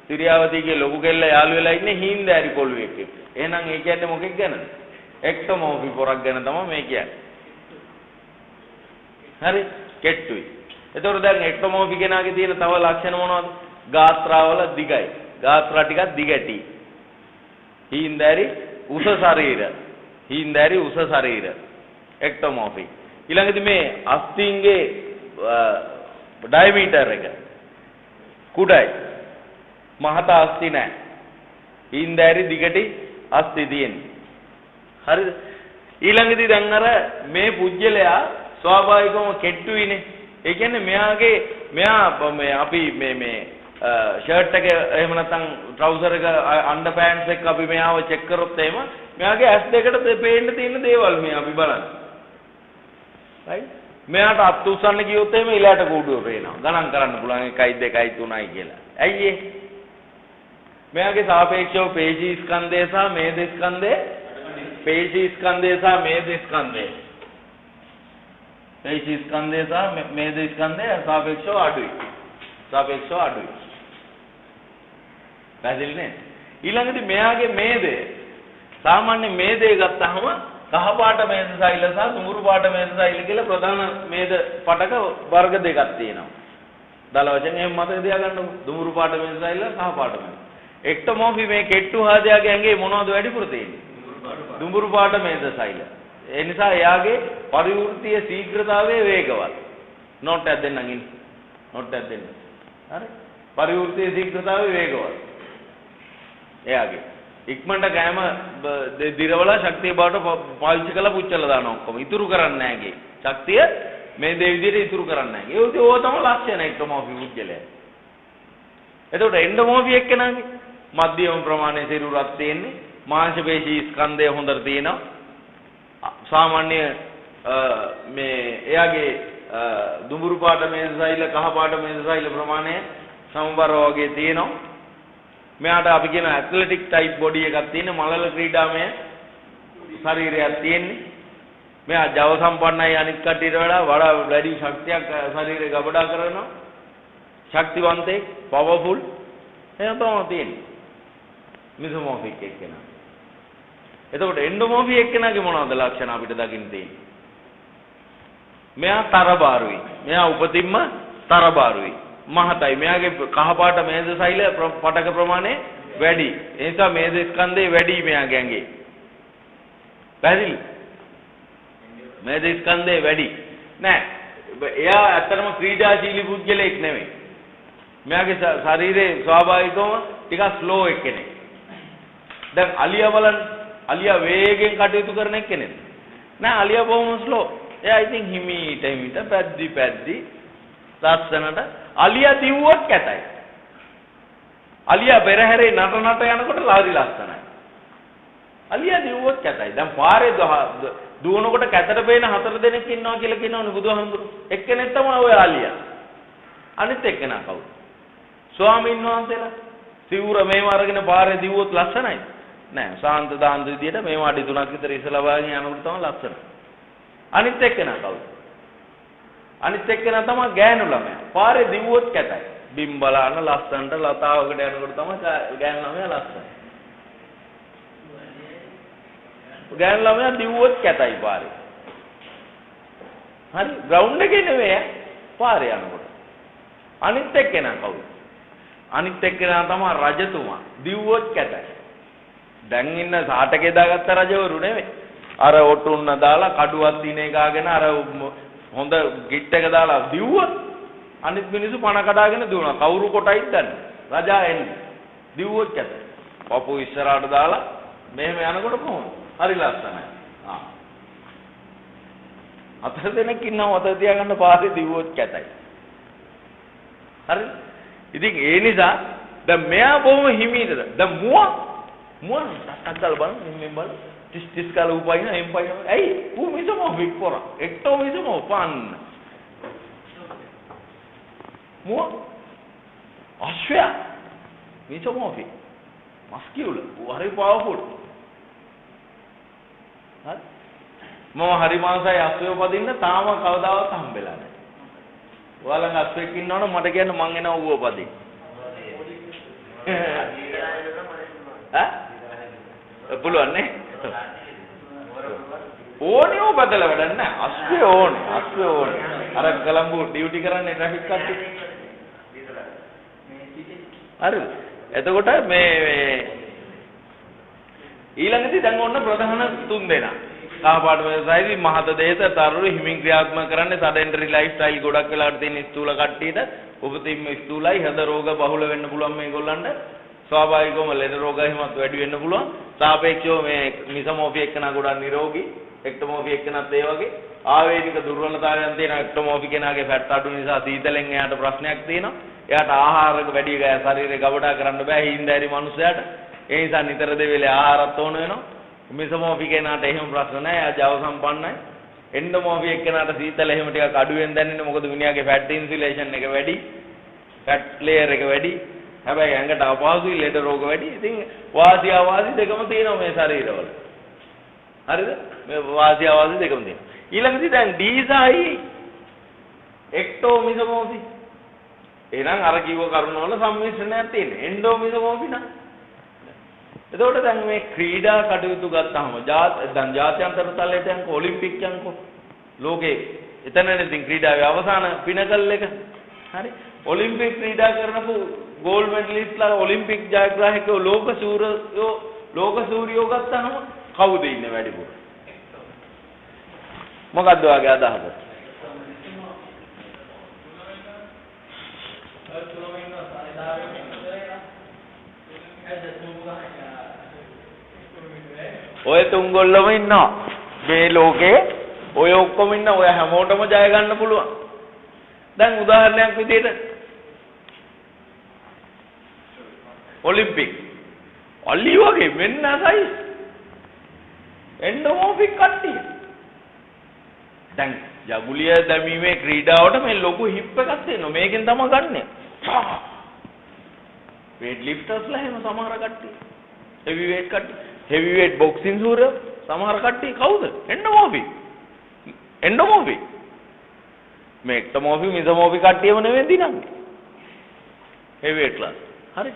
සිරියාවතීගේ ලොකු කෙල්ල යාළු වෙලා ඉන්නේ හීන්දෑරි කොළුවෙක් එක්ක. එහෙනම් ඒ කියන්නේ මොකෙක් ගැනද? එක්ටෝමෝෆි පොරක් ගැන තමයි මේ කියන්නේ. හරි? කෙට්ටුයි. එතකොට දැන් එක්ටෝමෝෆි කෙනාගේ තියෙන තව ලක්ෂණ මොනවද? ගාත්‍රාවල දිගයි. ගාත්‍රා ටිකක් දිගටි. හීන්දෑරි උස ශරීර. එක්ටෝමෝෆි. ඊළඟට මේ අස්ථීන්ගේ ඩයමීටර් එක කුඩයි. මහත අස්ථි නැහැ. හීන්දෑරි දිගටි අස්ථි තියෙන්නේ. හරිද? ඊළඟදී දැන් අර මේ පුජ්‍යලයා ස්වාභාවිකවම කෙට්ටුයිනේ. ඒ කියන්නේ මෙයා අපි මේ ෂර්ට් එක එහෙම නැත්නම් ට්‍රවුසර් එක අන්ඩර් පෑන්ට්ස් එක අපි මෙයාව චෙක් කරොත් එහෙම මෙයාගේ ඇස් දෙකට පේන්න තියෙන දේවල් මේ අපි බලන්නේ. රයිට්? මෙයාට අත් උස්සන්න කිව්වොත් එහෙම ඉලයට කූඩුව පේනවා. ගණන් කරන්න පුළුවන් 1 2 3යි කියලා. ඇයි ඒ? මෙයාගේ සාපේක්ෂව පේශී ස්කන්ධය සහ මේද ස්කන්ධය පේශී ස්කන්ධය සහ මේද ස්කන්ධය සාපේක්ෂව අඩුයි. පැහැදිලි නේද? ඊළඟට මෙයාගේ මේදය සාමාන්‍ය මේදය ගත්තාම කහ පාට මේද සෛල සහ දුඹුරු පාට මේද සෛල කියලා ප්‍රධාන මේද පටක වර්ග දෙකක් තියෙනවා. දල වශයෙන් එහෙම මතක තියාගන්නකො. දුඹුරු පාට මේද සෛල කහ පාට මේද. එක්ටෝමෝෆි මේ කෙට්ටු හාදයාගේ ඇඟේ මොනවද වැඩිපුර තියෙන්නේ? දුඹුරු පාට මේද සෛල. ඒ නිසා එයාගේ පරිවෘත්තීය ශීඝ්‍රතාවය වේගවත්. නෝට් එකක් දෙන්නම් ඉන්න. නොට් එකක් දෙන්න. හරි. පරිවෘත්තීය ශීඝ්‍රතාවය වේගවත්. එයාගේ ඉක්මනට කෑම දිරවල ශක්තිය බවට පාවිච්චි කරලා පුච්චලා දානවා ඔක්කොම. ඉතුරු කරන්නේ නැහැ ගේ. ශක්තිය මේ දේ විදිහට ඉතුරු කරන්නේ නැහැ. ඒක තමයි ලක්ෂණ එක්ටෝමෝෆි පුද්ගලයා. එතකොට එන්ඩෝමෝෆි එක්කෙනාගේ මධ්‍යම ප්‍රමාණයේ සිරුරක් තියෙන්නේ. මාංශ පේශී ස්කන්ධය හොඳට තියෙනවා. සාමාන්‍ය මේ එයාගේ දුඹුරු පාට මේසයිල කහ පාට මේසයිල ප්‍රමාණය සමබර වගේ තියෙනවා. මෙයාට අපි කියන ඇත්ලටික් ටයිප් බොඩි එකක් තියෙන මලල ක්‍රීඩාමය ශරීරයක් තියෙන්නේ. මෙයා ජව සම්පන්නයි අනිත් කට්ටියට වඩා වැඩි ශක්තියක් ශරීරේ ගබඩා කරනවා. ශක්තිවන්තේ පවර්ෆුල් එහෙම තමයි තියෙන්නේ. මිසෝමෝෆික් එක්කෙනා. එතකොට එන්ඩෝමෝෆි එක්කෙනාගේ මොනවද ලක්ෂණ අපිට දකින්න තියෙන්නේ? මෙයා තරබාරුයි. මෙයා උපතින්ම තරබාරුයි. මහතයි. මෙයාගේ කහපාට මේද සෛල පටක ප්‍රමාණය වැඩි. ඒ නිසා මේද ස්කන්ධේ වැඩි මෙයාගේ ඇඟේ. පැහැදිලි? මේද ස්කන්ධේ වැඩි. නෑ. එයා ඇත්තටම ක්‍රීඩාශීලී පුද්ගලෙක් නෙමෙයි. මෙයාගේ ශරීරයේ ස්වාභාවිකවම ටිකක් ස්ලෝ එක්කෙනෙක්. දැන් අලියා බලන්න. අලියා වේගෙන් කටයුතු කරන එක්කෙනෙක්. නෑ අලියා බොහොම ස්ලෝ. එයා ඉතින් හිමීට පැද්දි ලස්සනට අලියා දිව්වොත් කැතයි. අලියා පෙරහැරේ නට යනකොට හරි ලස්සනයි. අලියා දිව්වොත් කැතයි. දැන් පාරේ දුවනකොට කැතට පේන 4 දෙනෙක් ඉන්නවා කියලා කියනවනේ බුදුහාමුදුරුවෝ. එක්කෙනෙක් තමයි ඔය අලියා. අනිත් එක්කෙනා කවුද? ස්වාමීන් වහන්සේලා. සිවුර මේව අරගෙන පාරේ දිව්වොත් ලස්සනයි. නෑ සාන්ත දාන්ත විදියට මේව අඩි 3ක් විතර ඉස්සලා වාගෙන යනකොට තමයි ලස්සන. අනිත් එක්කෙනා කවුද? අනිත් එක්කෙනා තමයි ගෑනු ළමයා. පාරේ දිව්වොත් කැතයි. බිම් බලන ලස්සනට ලතාවකට යනකොට තමයි ගෑනු ළමයා ලස්සන. ගෑනු ළමයා දිව්වොත් කැතයි පාරේ. හරි ග්‍රවුන්ඩ් එකේ නෙවෙයි පාරේ යනකොට. අනිත් එක්කෙනා කවුද? අනිත් එක්කෙනා තමයි රජතුමා. දිව්වොත් කැතයි. දැන් ඉන්න සාටකේ දාගත්ත රජවරු නෙවෙයි. අර ඔටුන්න දාලා කඩුවක් දිනේ ගාගෙන අර හොඳ ගිට් එක දාලා දිව්වොත් අනිත් මිනිස්සු පණ කඩාගෙන දුවනවා. කවුරු කොටයිද දන්නේ? රජා එන්නේ. දිව්වොත් කැතයි. පපු ඉස්සරහට දාලා මෙහෙම යනකොට කොහොමද? හරි ලස්සනයි. හතර දෙනෙක් ඉන්නව අත තියාගන්න පාරේ දිව්වොත් කැතයි. හරි? ඉතින් ඒ නිසා දැන් මෙයා බොහොම හිමීටද. දැන් මුවා ටක්කල් බලන්න මෙන්න බලන්න. ටිස් කාල උපයින එම්පයින. ඇයි? ඌ මිසෝමෝෆික් පොරා. එක්ටෝ මිසෝමෝෆන්. මුවා අශ්වයා මිසෝමෝෆික්. මස්කියුලර්. ඌ හරි පවර්ෆුල්. හරි? මම හරි මාසයි අශ්වය උපදින්න තාම කවදාවත් හම්බෙලා නැහැ. ඔයාලගේ අශ්වයෙක් ඉන්නවනම් මට කියන්න මං එනවා ඌව උපදින්න. පුළුවන් නේ? ඕනේ ඔබදල වැඩක් නැහැ. අශ්වය ඕනේ. අර කොළඹ ඩියුටි කරන්නේ ට්‍රැෆික් කට්ටිය. හරිද? එතකොට මේ ඊළඟදී දැන් ඔන්න ප්‍රධාන 3 දෙනා. කහපාට වෙනසයි මහත දේශ තරුරු හිමින් ක්‍රියාත්මක කරන්නේ සඩෙන්ටරි ලයිෆ් ස්ටයිල් ගොඩක් වෙලාවට තියෙන ස්ථූල කට්ටියට උපතින්ම ස්ථූලයි හද රෝග බහුල වෙන්න පුළුවන් මේගොල්ලන්ට. ස්වාභාවිකවම ලෙඩ රෝග හිමත් වැඩි වෙන්න පුළුවන්. සාපේක්ෂව මේ මිසෝමෝෆි එක්කනා ගොඩක් නිරෝගී. එක්ටෝමෝෆි එක්කනත් ඒ වගේ. ආවේනික දුර්වලතාවයන් තියෙන එක්ටෝමෝෆි කෙනාගේ ෆැට් අඩු නිසා සීතලෙන් එයාට ප්‍රශ්නයක් තියෙනවා. එයාට ආහාරක වැඩි ශරීරය ගබඩා කරන්න බෑ හිඳෑරි මිනිස්සයාට. ඒ නිසා නිතර දෙවිලේ ආහාරත් ඕන වෙනවා. මිසෝමෝෆි කෙනාට එහෙම ප්‍රශ්න නැහැ. එයා ජව සම්පන්නයි. එන්ඩෝමෝෆි එක්කනාට සීතල එහෙම ටිකක් අඩු වෙන දැනෙන්නේ මොකද මිනිහාගේ ෆැට් ඉන්සුලේෂන් එක වැඩි. ෆැට් ලේයර් එක වැඩි. හැබැයි ඇඟට අපහසුයි ලෙඩ රෝග වැඩි. ඉතින් වාසි ආවාසි දෙකම තියෙනවා මේ ශරීරවල. හරිද? මේ වාසි ආවාසි දෙකම තියෙනවා. ඊළඟට දැන් ඩීසයි එක්ටෝ මිසෝමෝෆි. එහෙනම් අර කිව්ව කරුණවල සම්මිශ්‍රණයක් තියෙනවා. එන්ඩෝ මිසෝමෝෆි නා. එතකොට දැන් මේ ක්‍රීඩා කටයුතු ගත්තාම දැන් ජාත්‍යන්තර තලයට යනකො ඔලිම්පික් යනකො ලෝකේ එතනනේ ඉතින් ක්‍රීඩාවේ අවසාන පිනකල් එක. හරි? ඔලිම්පික් ක්‍රීඩා කරනකො ගෝල්ඩ් මෙඩලිස්ට්ලා ඔලිම්පික් ජයග්‍රාහකයෝ ලෝක සූරියෝ ගත්තාම කවුද ඉන්නේ වැඩිපුර? මොකද්ද ඔයාගේ අදහස? ඔය තුන්ගොල්ලම ඉන්නවා මේ ලෝකේ ඔය ඔක්කොම ඉන්න ඔය හැමෝටම ජය ගන්න පුළුවන්. දැන් උදාහරණයක් විදිහට ඔලිම්පික් අලි වගේ වෙන්න සයිස් එන්ඩෝමෝෆික් කට්ටිය. දැන් ජගුලිය දැමීමේ ක්‍රීඩාවට මේ ලොකු හිප් එකක් තියෙනවා. මේකෙන් තමයි ගන්නෙ. weight lifters එහෙම සමහර කට්ටිය. heavy weight කට්ටිය. heavy weight boxing සූර සමහර කට්ටිය කවුද? එන්ඩෝමෝෆික්. මේ එක්ටෝමෝෆික් මිසෝමෝෆික් කට්ටියම නෙවෙයි දිනන්නේ. heavy weight class. හරි.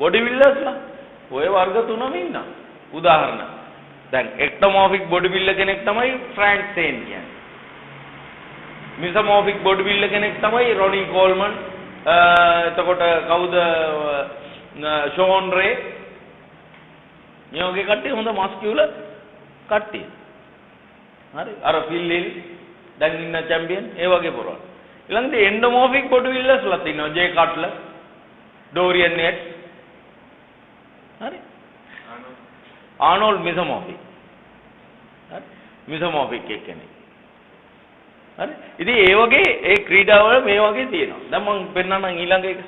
body builders ලා ඔය වර්ග තුනම ඉන්නවා. උදාහරණ දැන් එක්ටෝමෝෆික් බොඩි බිල්ඩර් කෙනෙක් තමයි ෆ්‍රැන්ක් සේන් කියන්නේ. මිසෝමෝෆික් බොඩි බිල්ඩර් කෙනෙක් තමයි රොනි කෝල්මන්. එතකොට කවුද ෂෝන් රේ. යෝගේ කට්ටිය හොඳ මස්කියුලර් කට්ටිය. හරි අර ෆිල් හිල් දැන් ඉන්න චැම්පියන් ඒ වගේ පොරවල්. ඊළඟට එන්ඩෝමෝෆික් බොඩි බිල්ඩර්ස්ලා තියෙනවා ජේ කට්ලර් ඩෝරියන් නෙට්ස්. හරි ආනෝල්ඩ් මිසෝමෝෆික්. හරි මිසෝමෝෆික් කෙනෙක්. හරි ඉතින් ඒ වගේ ඒ ක්‍රීඩාවල මේ වගේ තියෙනවා. දැන් මම පෙන්නන්නම් ඊළඟ එක.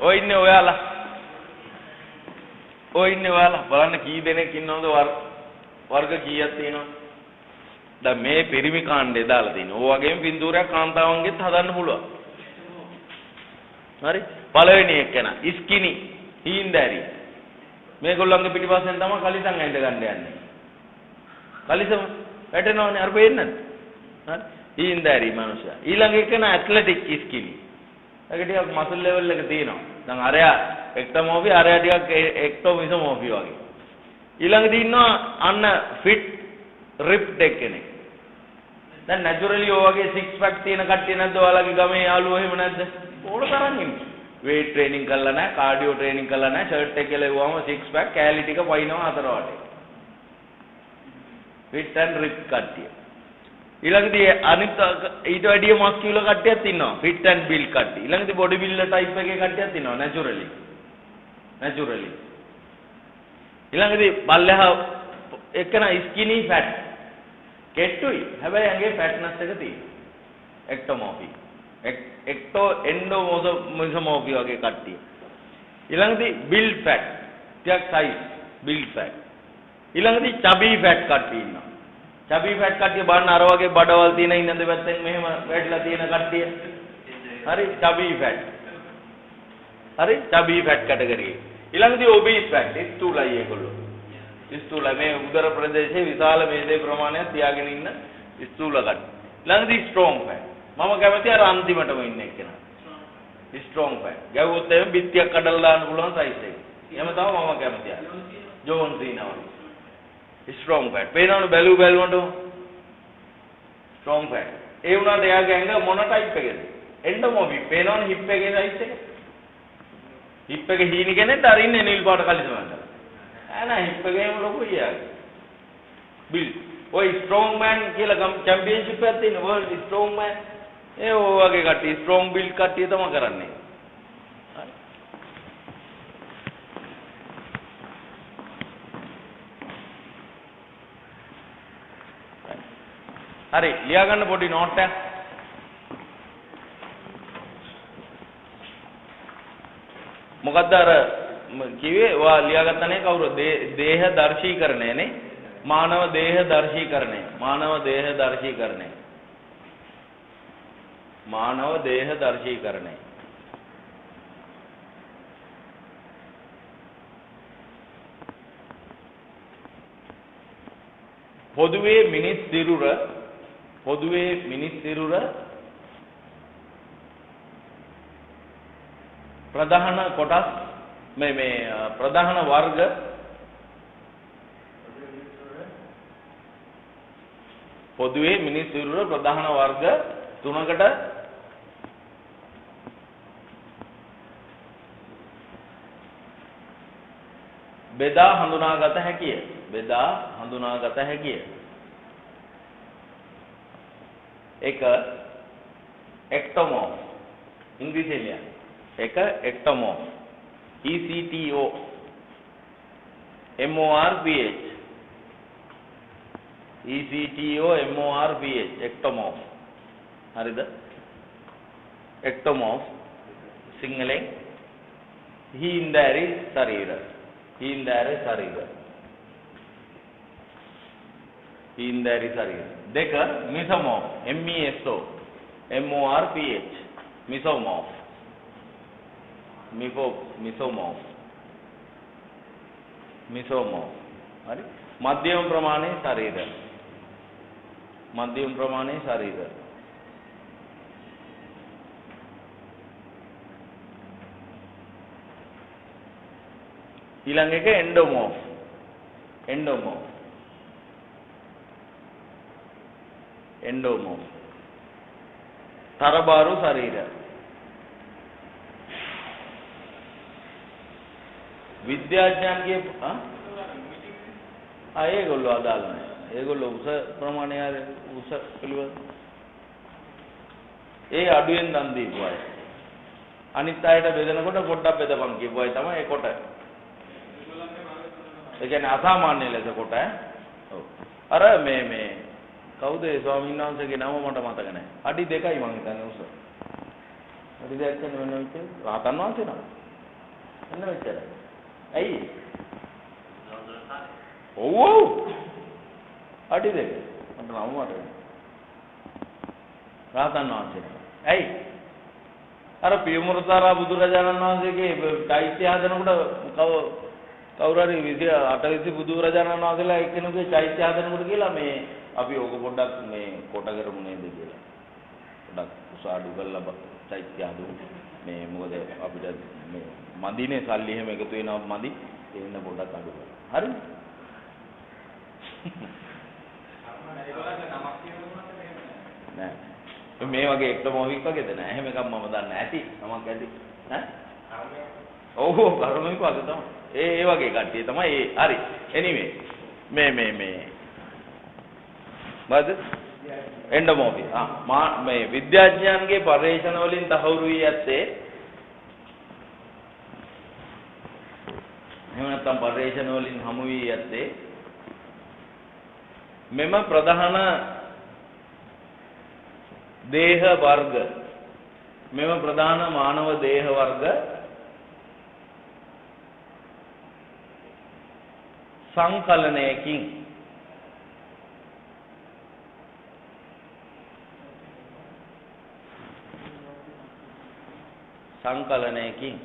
ඔය ඉන්නේ ඔයාලා බලන්න කී දෙනෙක් ඉන්නවද වර්ග කීයක් තියෙනවද? දැන් මේ පිරිමි කාණ්ඩේ දාලා තියෙනවා. ඕ වගේම පින්තූරයක් කාන්තාවන්ගෙත් හදන්න පුළුවන්. හරි. පළවෙනි එක නා ස්කිනි හීන්දෑරි. මේගොල්ලන්ගේ පිටිපස්සෙන් තමයි කලිසම් ඇඳ ගන්න යන්නේ. කලිසම වැටෙනවනේ අර පේන්නේ නැද්ද? හරි. හීන්දෑරි මනුස්සයා. ඊළඟ එක නා ඇත්ලටික් ස්කිනි. ඒක ටිකක් මසල් ලෙවල් එක තියෙනවා. දැන් අරයා එක්ටෝමෝෆි අරයා ටිකක් එක්ටෝමිසෝමෝෆි වගේ. ඊළඟට ඉන්නවා අන්න ෆිට් රිප්ඩ් කෙනෙක්. දැන් නැචරලි ඔය වගේ සික්ස් පැක් තියෙන කට්ටිය නැද්ද ඔයාලගේ ගමේ යාළුවෝ එහෙම නැද්ද? ඕන තරම් ඉන්නේ. weight training කරලා නැහැ, cardio training කරලා නැහැ, shirt එක කෙලෙව්වම සික්ස් පැක් කෑලි ටික පයින්නවා අතර වටේ. fit and rip කට්ටිය. ඊළඟදී අනිත් ඊට වැඩිය මස්කියුලර් කට්ටියක් ඉන්නවා. fit and build කට්ටිය. ඊළඟදී body builder type එකේ කට්ටියක් ඉන්නවා naturally. ඊළඟදී පල්ලෙහා එකන skinny fat. කෙට්ටුයි. හැබැයි ඇඟේ fatness එක තියෙනවා. ectomorphy. endomorphy වගේ කට්ටිය. ඊළඟදී build fat. ටිකක් size build fat. ඊළඟදී chubby fat කට්ටිය ඉන්නවා. chubby fat කට්ටිය බලන්න අර වගේ බඩවල් තියෙන ඉන්න දෙපැත්තෙන් මෙහෙම වැටලා තියෙන කට්ටිය. හරි chubby fat. හරි chubby fat category. ඊළඟදී obese fat. ස්ථූලයි ඒගොල්ලෝ. ස්ථූල මේ උදර ප්‍රදේශයේ විශාල මේදේ ප්‍රමාණයක් තියාගෙන ඉන්න ස්ථූල කට්ටිය. ඊළඟදී strong fat. මම කැමති අර අන්තිමටම ඉන්න එක්කෙනා. strong fat. ගැව්වොත් එහෙම බිත්තියක් කඩලා දාන්න පුළුවන් size එක. එහෙම තමයි මම කැමති අර. ජෝන් සීනා වගේ. strong fat. පේනවනේ බැලුවට strong fat. ඒ වුණාට එයාගේ ඇඟ මොන type එකේද? endomorphic. පේනවනේ hip එකේ size එක. hip එකේ හීනි කෙනෙක් අර ඉන්නේ නිල් පාට කලිසමක්. නෑ hip එකේම ලොකුයි යාගේ. build. ඔය strong man කියලා championship එකක් තියෙන world strong man. ඒ වගේ කට්ටිය strong build කට්ටිය තමයි කරන්නේ. හරි ලියා ගන්න පොඩි නෝට් එකක්. මොකද්ද අර කිව්වේ ඔයා ලියාගත්තනේ කවුරුද? දේහ දර්ශීකරණය නේ. මානව දේහ දර්ශීකරණය. මානව දේහ දර්ශීකරණය. මානව දේහ දර්ශීකරණය. පොදුවේ මිනිස් සිරුර ප්‍රධාන කොටස් මේ ප්‍රධාන වර්ග පොදුවේ මිනිස් සිරුර ප්‍රධාන වර්ග තුනකට බෙදා හඳුනාගත හැකිය. බෙදා හඳුනාගත හැකිය. එක ectomorph ඉංග්‍රීසියෙන් එක ectomorph ECTO MORPH ECTO MORPH ectomorph හරිද? ectomorph සිංහලෙන් හීන්දෑරි ශරීර. හීන්දෑරි ශරීර. හීන්දෑරි ශරීර. දෙක mesomorph MESO MORPH mesomorph mesomorph mesomorph හරි. මධ්‍යම ප්‍රමාණයේ ශරීර. මධ්‍යම ප්‍රමාණයේ ශරීර. ඊළඟ එක endomorph. endomorph. endomorph. තරබාරු ශරීර. විද්‍යාඥයන්ගේ ඒගොල්ලෝ අදාළ නැහැ. ඒගොල්ලෝ උස ප්‍රමාණය උස පිළිවෙල. ඒ අඩුවෙන් දන් දීපු අය. අනිත් අයට බෙදනකොට පොඩ්ඩක් බෙදපන් කියපු අය තමයි ඒ කොට. ඒ කියන්නේ අසාමාන්‍ය ලෙස කොට. ඔව්. අර මේ කවුද ඒ ස්වාමීන් වහන්සේගේ නම මට මතක නැහැ. අඩි 2යි මං හිතන්නේ උස. අඩි 2ක් කියන්නේ වෙන විදිහට රාතන් වහන්සේ නම. එන්න මෙච්චරයි. ඇයි? ඔව්. අඩි 2. මට නම මතක නැහැ. රාතන් වහන්සේ. ඇයි? අර පියමුරතරා බුදුරජාණන් වහන්සේගේ චෛත්‍ය හදනකොට කවුරු හරි 28 බුදුරජාණන් වහන්සේලා එක්කෙනෙකුගේ චෛත්‍ය හදනකොට කියලා මේ අපි ඕක පොඩ්ඩක් මේ කොට කරමු නේද කියලා. පොඩ්ඩක් උසාඩු කරලා චෛත්‍ය හදමු. මේ මොකද අපිට මේ මදිනේ සල්ලි එහෙම එකතු වෙනවා මදි. ඒ වෙන පොඩ්ඩක් අඩු කරලා. හරිද? නෑ. මේ වගේ එක්ටොමොවික් වගේද නෑ. එහෙම එකක් මම දන්නේ නැති. නමක් ඇති. ඈ? ඔව් කර්මික වගේ තමයි. ඒ වගේ කට්ටිය තමයි ඒ. හරි. anyway මේ මොකද? එන්ඩොමෝෆි. මේ විද්‍යාඥයන්ගේ පරීක්ෂණ වලින් තහවුරු වී ඇත්තේ එහෙම නැත්නම් පරීක්ෂණ වලින් හමු වී ඇත්තේ මෙම ප්‍රධාන දේහ වර්ග මෙම ප්‍රධාන මානව දේහ වර්ග සංකලනයකින්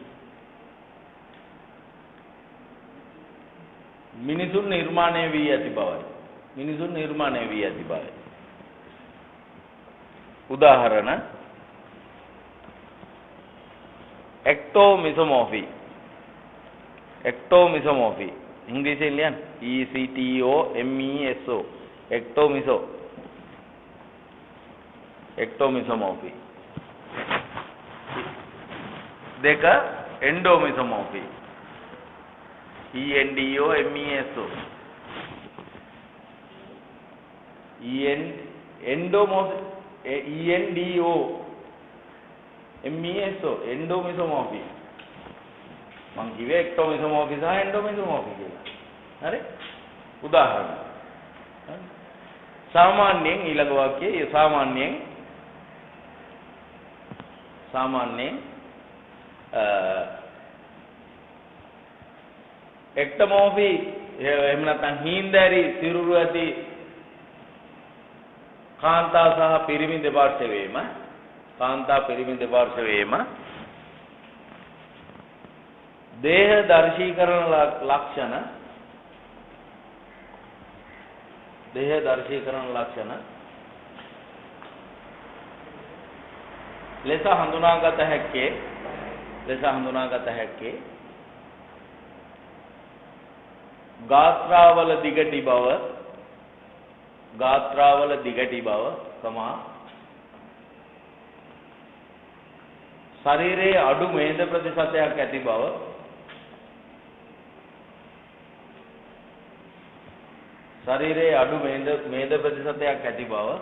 මිනිසුන් නිර්මාණය වී ඇති බවයි. මිනිසුන් නිර්මාණය වී ඇති බවයි. උදාහරණ ectomesomorphy. ectomesomorphy ඉංග්‍රීසියෙන් ලියන්න ECTOMESO ectomesomorphy. දෙක endomesomorphy ENDOMESO endomesomorphy මං කිව්වේ ectomesomorphy සහ endomesomorphy කියලා. හරි? උදාහරණ. සාමාන්‍යයෙන් ඊළඟ වාක්‍යයේ සාමාන්‍යයෙන් ectomorphy එහෙම නැත්නම් හීන්දෑරි සිරුරු ඇති කාන්තා සහ පිරිමි දෙපාර්ශ්වයේම දේහ දර්ශීකරණ ලක්ෂණ ලෙස හඳුනාගත හැක්කේ ගාත්‍රාවල දිගටි බව ශරීරයේ අඩු මේද ප්‍රතිශතයක් ඇති බව ශරීරයේ අඩු මේද ප්‍රතිශතයක් ඇති බව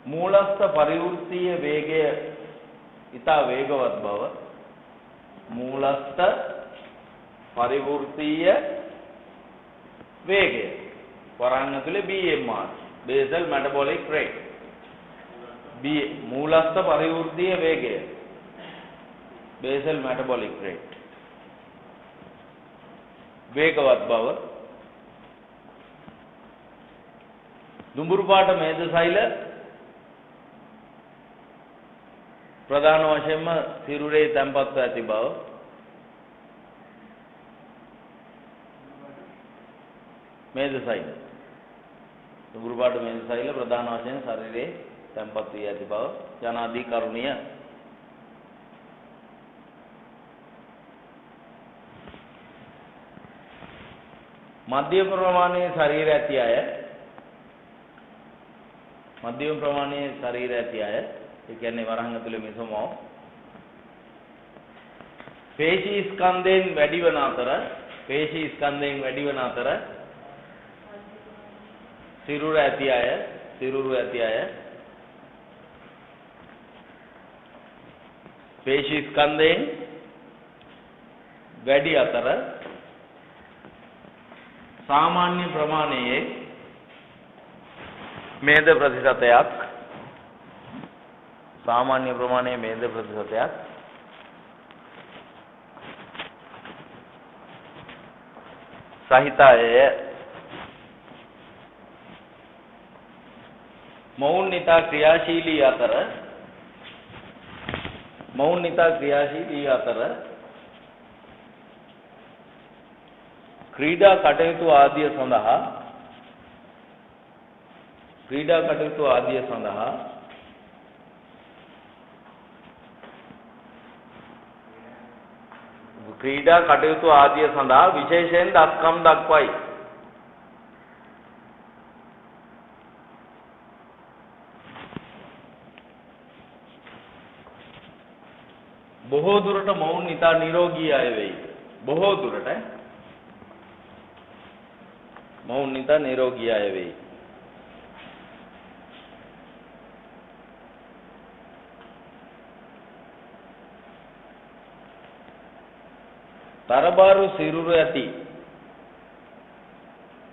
මූලස්ථ පරිවෘත්තීය වේගය ඉතා වේගවත් බව මූලස්ථ පරිවෘත්තීය වේගය වරහන් ඇතුලේ BMR basal metabolic rate මූලස්ථ පරිවෘත්තීය වේගය basal metabolic rate වේගවත් බව දුඹුරු පාට මේද සෛල ප්‍රධාන වශයෙන්ම සිරුරේ තැන්පත්ව ඇති බව මේද සෛල දුඹුරු පාට මේද සෛල ප්‍රධාන වශයෙන් ශරීරයේ තැන්පත් වී ඇති බව යනාදී කරුණිය මධ්‍යම ප්‍රමාණයේ ශරීර ඇති අය මධ්‍යම ප්‍රමාණයේ ශරීර ඇති අය ඒ කියන්නේ වරහන් ඇතුලේ මෙසොමෝ පේශී ස්කන්ධයෙන් වැඩි වන අතර සිරුර ඇති අය පේශී ස්කන්ධයෙන් වැඩි අතර සාමාන්‍ය ප්‍රමාණයේ මේද ප්‍රතිශතයක් සහිත අය මොවුන් නිතා ක්‍රියාශීලී අතර ක්‍රීඩා කටයුතු ආදිය සඳහා විශේෂයෙන් දස්කම් දක්වයි. බොහෝ දුරට මොවුන් නිතා නිරෝගී අය වෙයි.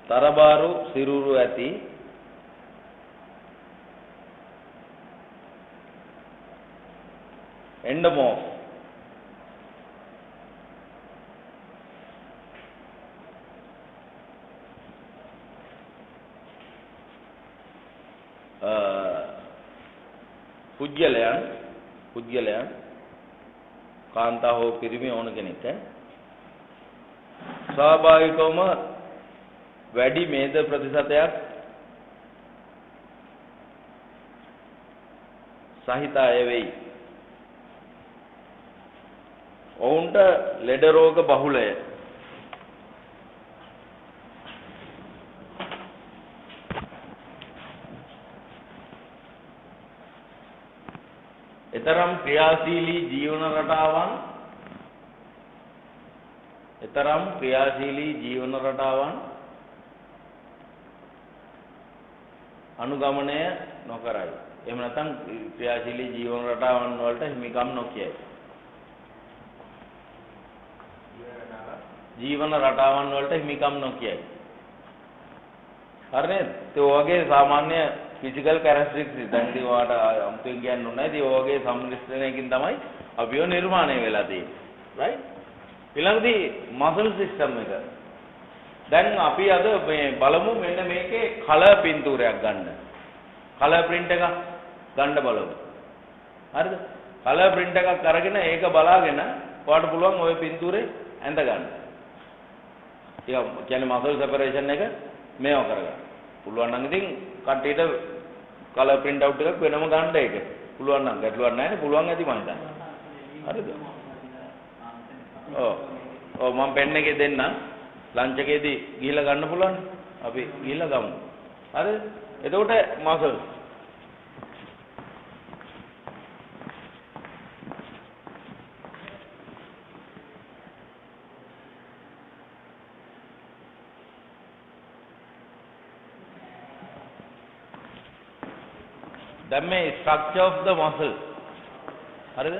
තරබාරු සිරුරු ඇති එන්ඩමෝෆ් පුද්ගලයන් කාන්තා හෝ පිරිමි ඕන කෙනෙක් ස්වාභාවිකවම වැඩි මේද ප්‍රතිශතයක් සහිත අය වෙයි. ඔවුන්ට ලෙඩ රෝග බහුලය. එතරම් ක්‍රියාශීලී ජීවන රටාවන් අනුගමනය නොකරයි. එහෙම නැත්නම් ක්‍රියාශීලී ජීවන රටාවන් වලට හිමිකම් නොකියයි. හරි නේද? ඒ වගේ සාමාන්‍ය ෆිසිකල් කැරක්ටරිස්ටික්ස් දැන් ඉතින් ඔයාලට අමුතුවෙන් කියන්න ඕනේ නැහැ. ඉතින් ඔයගේ සම්මිශ්‍රණයකින් තමයි අපිව නිර්මාණය වෙලා තියෙන්නේ. රයිට්? ඊළඟදී මසල් සිස්ටම් එක. දැන් අපි අද මේ බලමු මෙන්න මේකේ කලර් පින්තූරයක් ගන්න. කලර් print එකක් ගන්න බලමු. හරිද? කලර් print එකක් අරගෙන ඒක බලාගෙන ඔයාලට පුළුවන් ওই පින්තූරේ ඇඳ ගන්න. ඒ කියන්නේ මසල් සෙපරේෂන් එක මේව කරගන්න. පුළුවන් නම් ඉතින් කට්ටියට කලර් print out එකක් වෙනම ගන්න ඒක. පුළුවන් නම් ගැටලුවක් නැහැ නේ. පුළුවන් ඇති මම හිතන්නේ. හරිද? ඔව් මම පෙන් එකේ දෙන්න ලන්ච් එකේදී ගිහිල්ලා ගන්න පුළුවන්. අපි ගිහිල්ලා ගමු. හරිද? එතකොට මසල් දැන් මේ structure of the muscle හරිද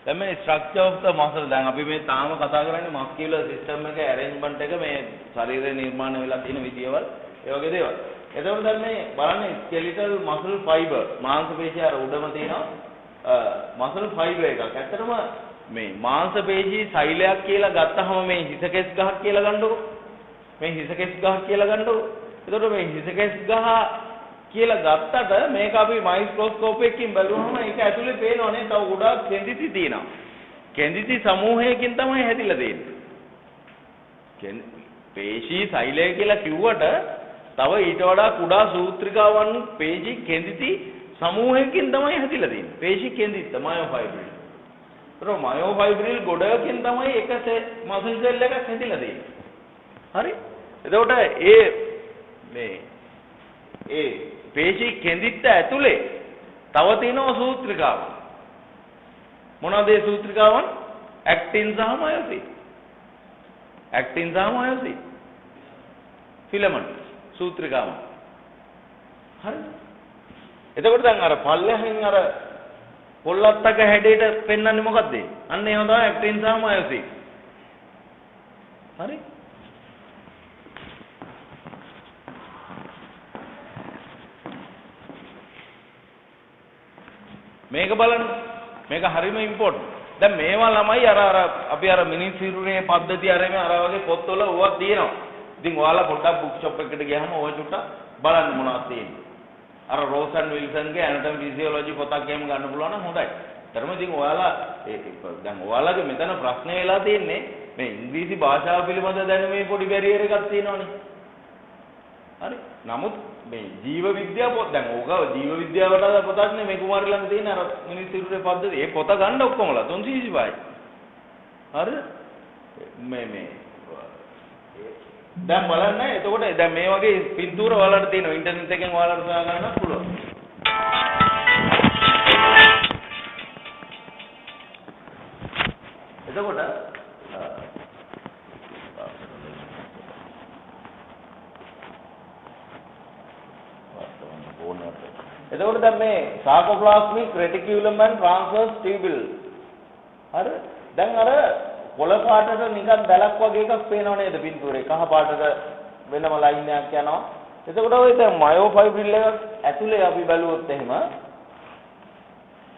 දැන් මේ structure of the muscle දැන් අපි මේ තාම කතා කරන්නේ muscular system එක arrangement එක මේ ශරීරය නිර්මාණය වෙලා තියෙන විදියවල් ඒ වගේ දේවල්. එතකොට දැන් මේ බලන්න skeletal muscle fiber මාංශ පේශී අර උඩම තියෙනවා muscle fiber එකක්. ඇත්තටම මේ මාංශ පේශී සෛලයක් කියලා ගත්තහම මේ හිසකෙස් ගහක් කියලා ගන්නකො. මේ හිසකෙස් ගහක් කියලා ගන්නකො. එතකොට මේ හිසකෙස් ගහ කියලා ගත්තට මේක අපි මයික්‍රොස්කෝප් එකකින් බලුවහම ඒක ඇතුලේ පේනවනේ තව ගොඩාක් කෙඳිති තියෙනවා. කෙඳිති සමූහයකින් තමයි හැදිලා තියෙන්නේ. පේශී සෛලය කියලා කිව්වට තව ඊට වඩා කුඩා සූත්‍රිකාවන් පේශී කෙඳිති සමූහයකින් තමයි හැදිලා තියෙන්නේ. පේශී කෙඳිත්ත මයෝෆයිබ්‍රිල්. ඒතර මයෝෆයිබ්‍රිල් ගොඩකින් තමයි එක මසල් සෙල් එකක් හැදිලා තියෙන්නේ. හරි? එතකොට ඒ පේශී කෙඳිත්ත ඇතුලේ තව තියෙනවා සූත්‍රිකාවන්. මොනවද ඒ සූත්‍රිකාවන්? ඇක්ටින් සහ මයොසින්. ඇක්ටින් සහ මයොසින්. ෆිලමන්ට් සූත්‍රිකාවන්. හරි. එතකොට දැන් අර පල්ලෙහින් අර පොල්ලත්තක හැඩයට පෙන්වන්නේ මොකද්ද? අන්න ඒව තමයි ඇක්ටින් සහ මයොසින්. හරි? මේක බලන්න මේක හරිම ඉම්පෝටන්ට්. දැන් මේවා ළමයි අර අපි අර මිනිස් සිරුරේ පද්ධතිය අර වගේ පොත්වල ඕවා තියෙනවා. ඉතින් ඔයාලා පොඩ්ඩක් බුක් ෂොප් එකකට ගියාම ඔය චුට්ටක් බලන්න මොනවද තියෙන්නේ. අර රෝසන් විල්සන්ගේ ඇනටොමි ෆිසියොලොජි පොතක් එහෙම ගන්න පුළුවන් නම් හොඳයි. තරම ඉතින් ඔයාලා දැන් ඔයාලගේ මෙතන ප්‍රශ්නේ වෙලා තියෙන්නේ මේ ඉංග්‍රීසි භාෂාව පිළිබඳ දැනුමේ පොඩි බැරියර් එකක් තියෙනවනේ. හරි. නමුත් මේ ජීව විද්‍යාව පොත් දැන් ඕක ජීව විද්‍යාවට පොතක් නේ මේ කුමාරි ළඟ තියෙන අර මිනිස් සිරුරේ පද්ධතිය. ඒ පොත ගන්න ඔක්කොමලා 325යි. හරිද? මේ දැන් බලන්න එතකොට දැන් මේ වගේ පින්තූර ඔයාලට තියෙනවා ඉන්ටර්නෙට් එකෙන් ඔයාලට හොයා ගන්න පුළුවන්. එතකොට එතකොට දැන් මේ sarcoplasmic reticulum and transverse tubule හරි දැන් අර කොළ පාටට නිකන් දැලක් වගේ එකක් පේනව නේද පින්තූරේ කහ පාටට වෙනම ලයින් එකක් යනවා එතකොට ඔය දැන් මයෝෆයිබ්‍රිල් එකක් ඇතුලේ අපි බැලුවොත් එහෙම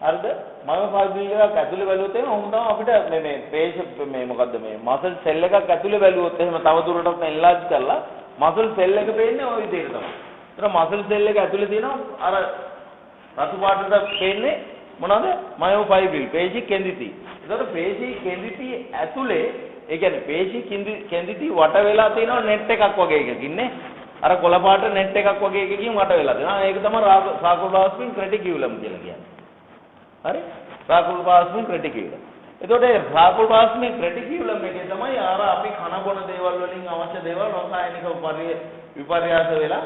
හරිද මයෝෆයිබ්‍රිල් එකක් ඇතුලේ බැලුවොත් එහෙම උන් තමයි අපිට මේ පේශ මේ මොකද්ද මේ මසල් සෙල් එකක් ඇතුලේ බැලුවොත් එහෙම තව දුරටත් එන්ලාජ් කරලා මසල් සෙල් එක පේන්නේ ওই විදිහට තමයි. ඒතර මසල් සෙල් එක ඇතුලේ තියෙනවා අර රතු පාටට පේන්නේ මොනවද මයෝෆයිබ්‍රිල් පේශී කෙඳිති. ඒතර පේශී කෙඳිති ඇතුලේ ඒ කියන්නේ පේශී කෙඳිති වට වෙලා තියෙනවා net එකක් වගේ එකකින් නේ. අර කොළ පාට net එකක් වගේ එකකින් වට වෙලා තියෙනවා. ඒක තමයි sarcoplasmic reticulum කියලා කියන්නේ. හරි? sarcoplasmic reticulum. එතකොට ඒ sarcoplasmic reticulum එකේ තමයි අර අපි කන බොන දේවල් වලින් අවශ්‍ය දේවල් රසායනික විපර්යාස වෙලා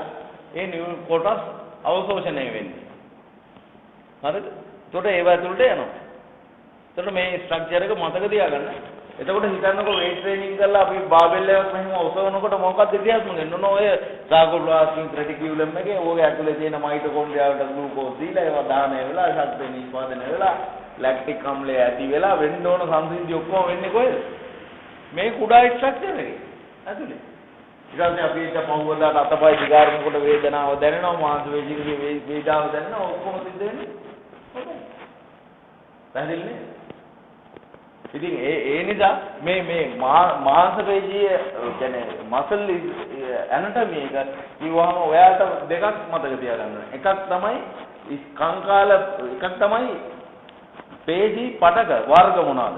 ඒ කොටස් අවශෝෂණය වෙන්නේ. හරිද? එතකොට ඒව ඇතුළට යනවා. එතකොට මේ ස්ට්‍රක්චර් එක මතක තියාගන්න. එතකොට හිතන්නකෝ weight training කරලා අපි බාබෙල් එකක් මෙහෙම ඔසවනකොට මොකක්ද ඉතිහාසම ගන්න ඕන ඔය sarcoplasmic reticulum එකේ ඔය ඇතුලේ තියෙන මයිටොකොන්ඩ්‍රියා වලට ග්ලූකෝස් දීලා ඒවා දාහනය වෙලා ශක්තිය නිෂ්පාදනය වෙලා ලැක්ටික් අම්ලය ඇති වෙලා වෙන්න ඕන සංසිද්ධි ඔක්කොම වෙන්නේ කොහෙද? මේ කුඩා ස්ට්‍රක්චර් එකේ ඇතුලේ. ඊට පස්සේ අපි ඒක පහුවදාට අතපය දිගාරනකොට වේදනාව දැනෙනවා මාංශ වේදිකේ වේදාව දැනෙනවා ඔක්කොම සිද්ධ වෙන්නේ. පැහැදිලිනේ? ඉතින් ඒ නිසා මේ මාංශ පේශිය කියන්නේ මසල් ඇනටොමි එක කිව්වහම ඔයාලට දෙකක් මතක තියාගන්න. එකක් තමයි කංකාල එකක් තමයි පේශී පටක වර්ග මොනවාද?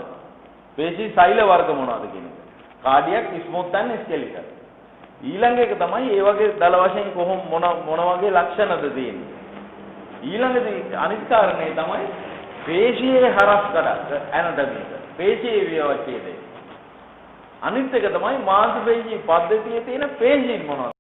පේශී සෛල වර්ග මොනවාද කියන එක. Cardiac smooth and ස්කෙලිටල්. ඊළඟ එක තමයි ඒ වගේ දල වශයෙන් කොහොම මොන වගේ ලක්ෂණද තියෙන්නේ. ඊළඟදී අනිත් කාරණේ තමයි පේශියේ හරස් කඩක් ඇනටොමි එක. පේශී ව්‍යවස්ථිතේ. අනිත් එක තමයි මාංශ පේශී පද්ධතියේ තියෙන පේශීන් මොනවද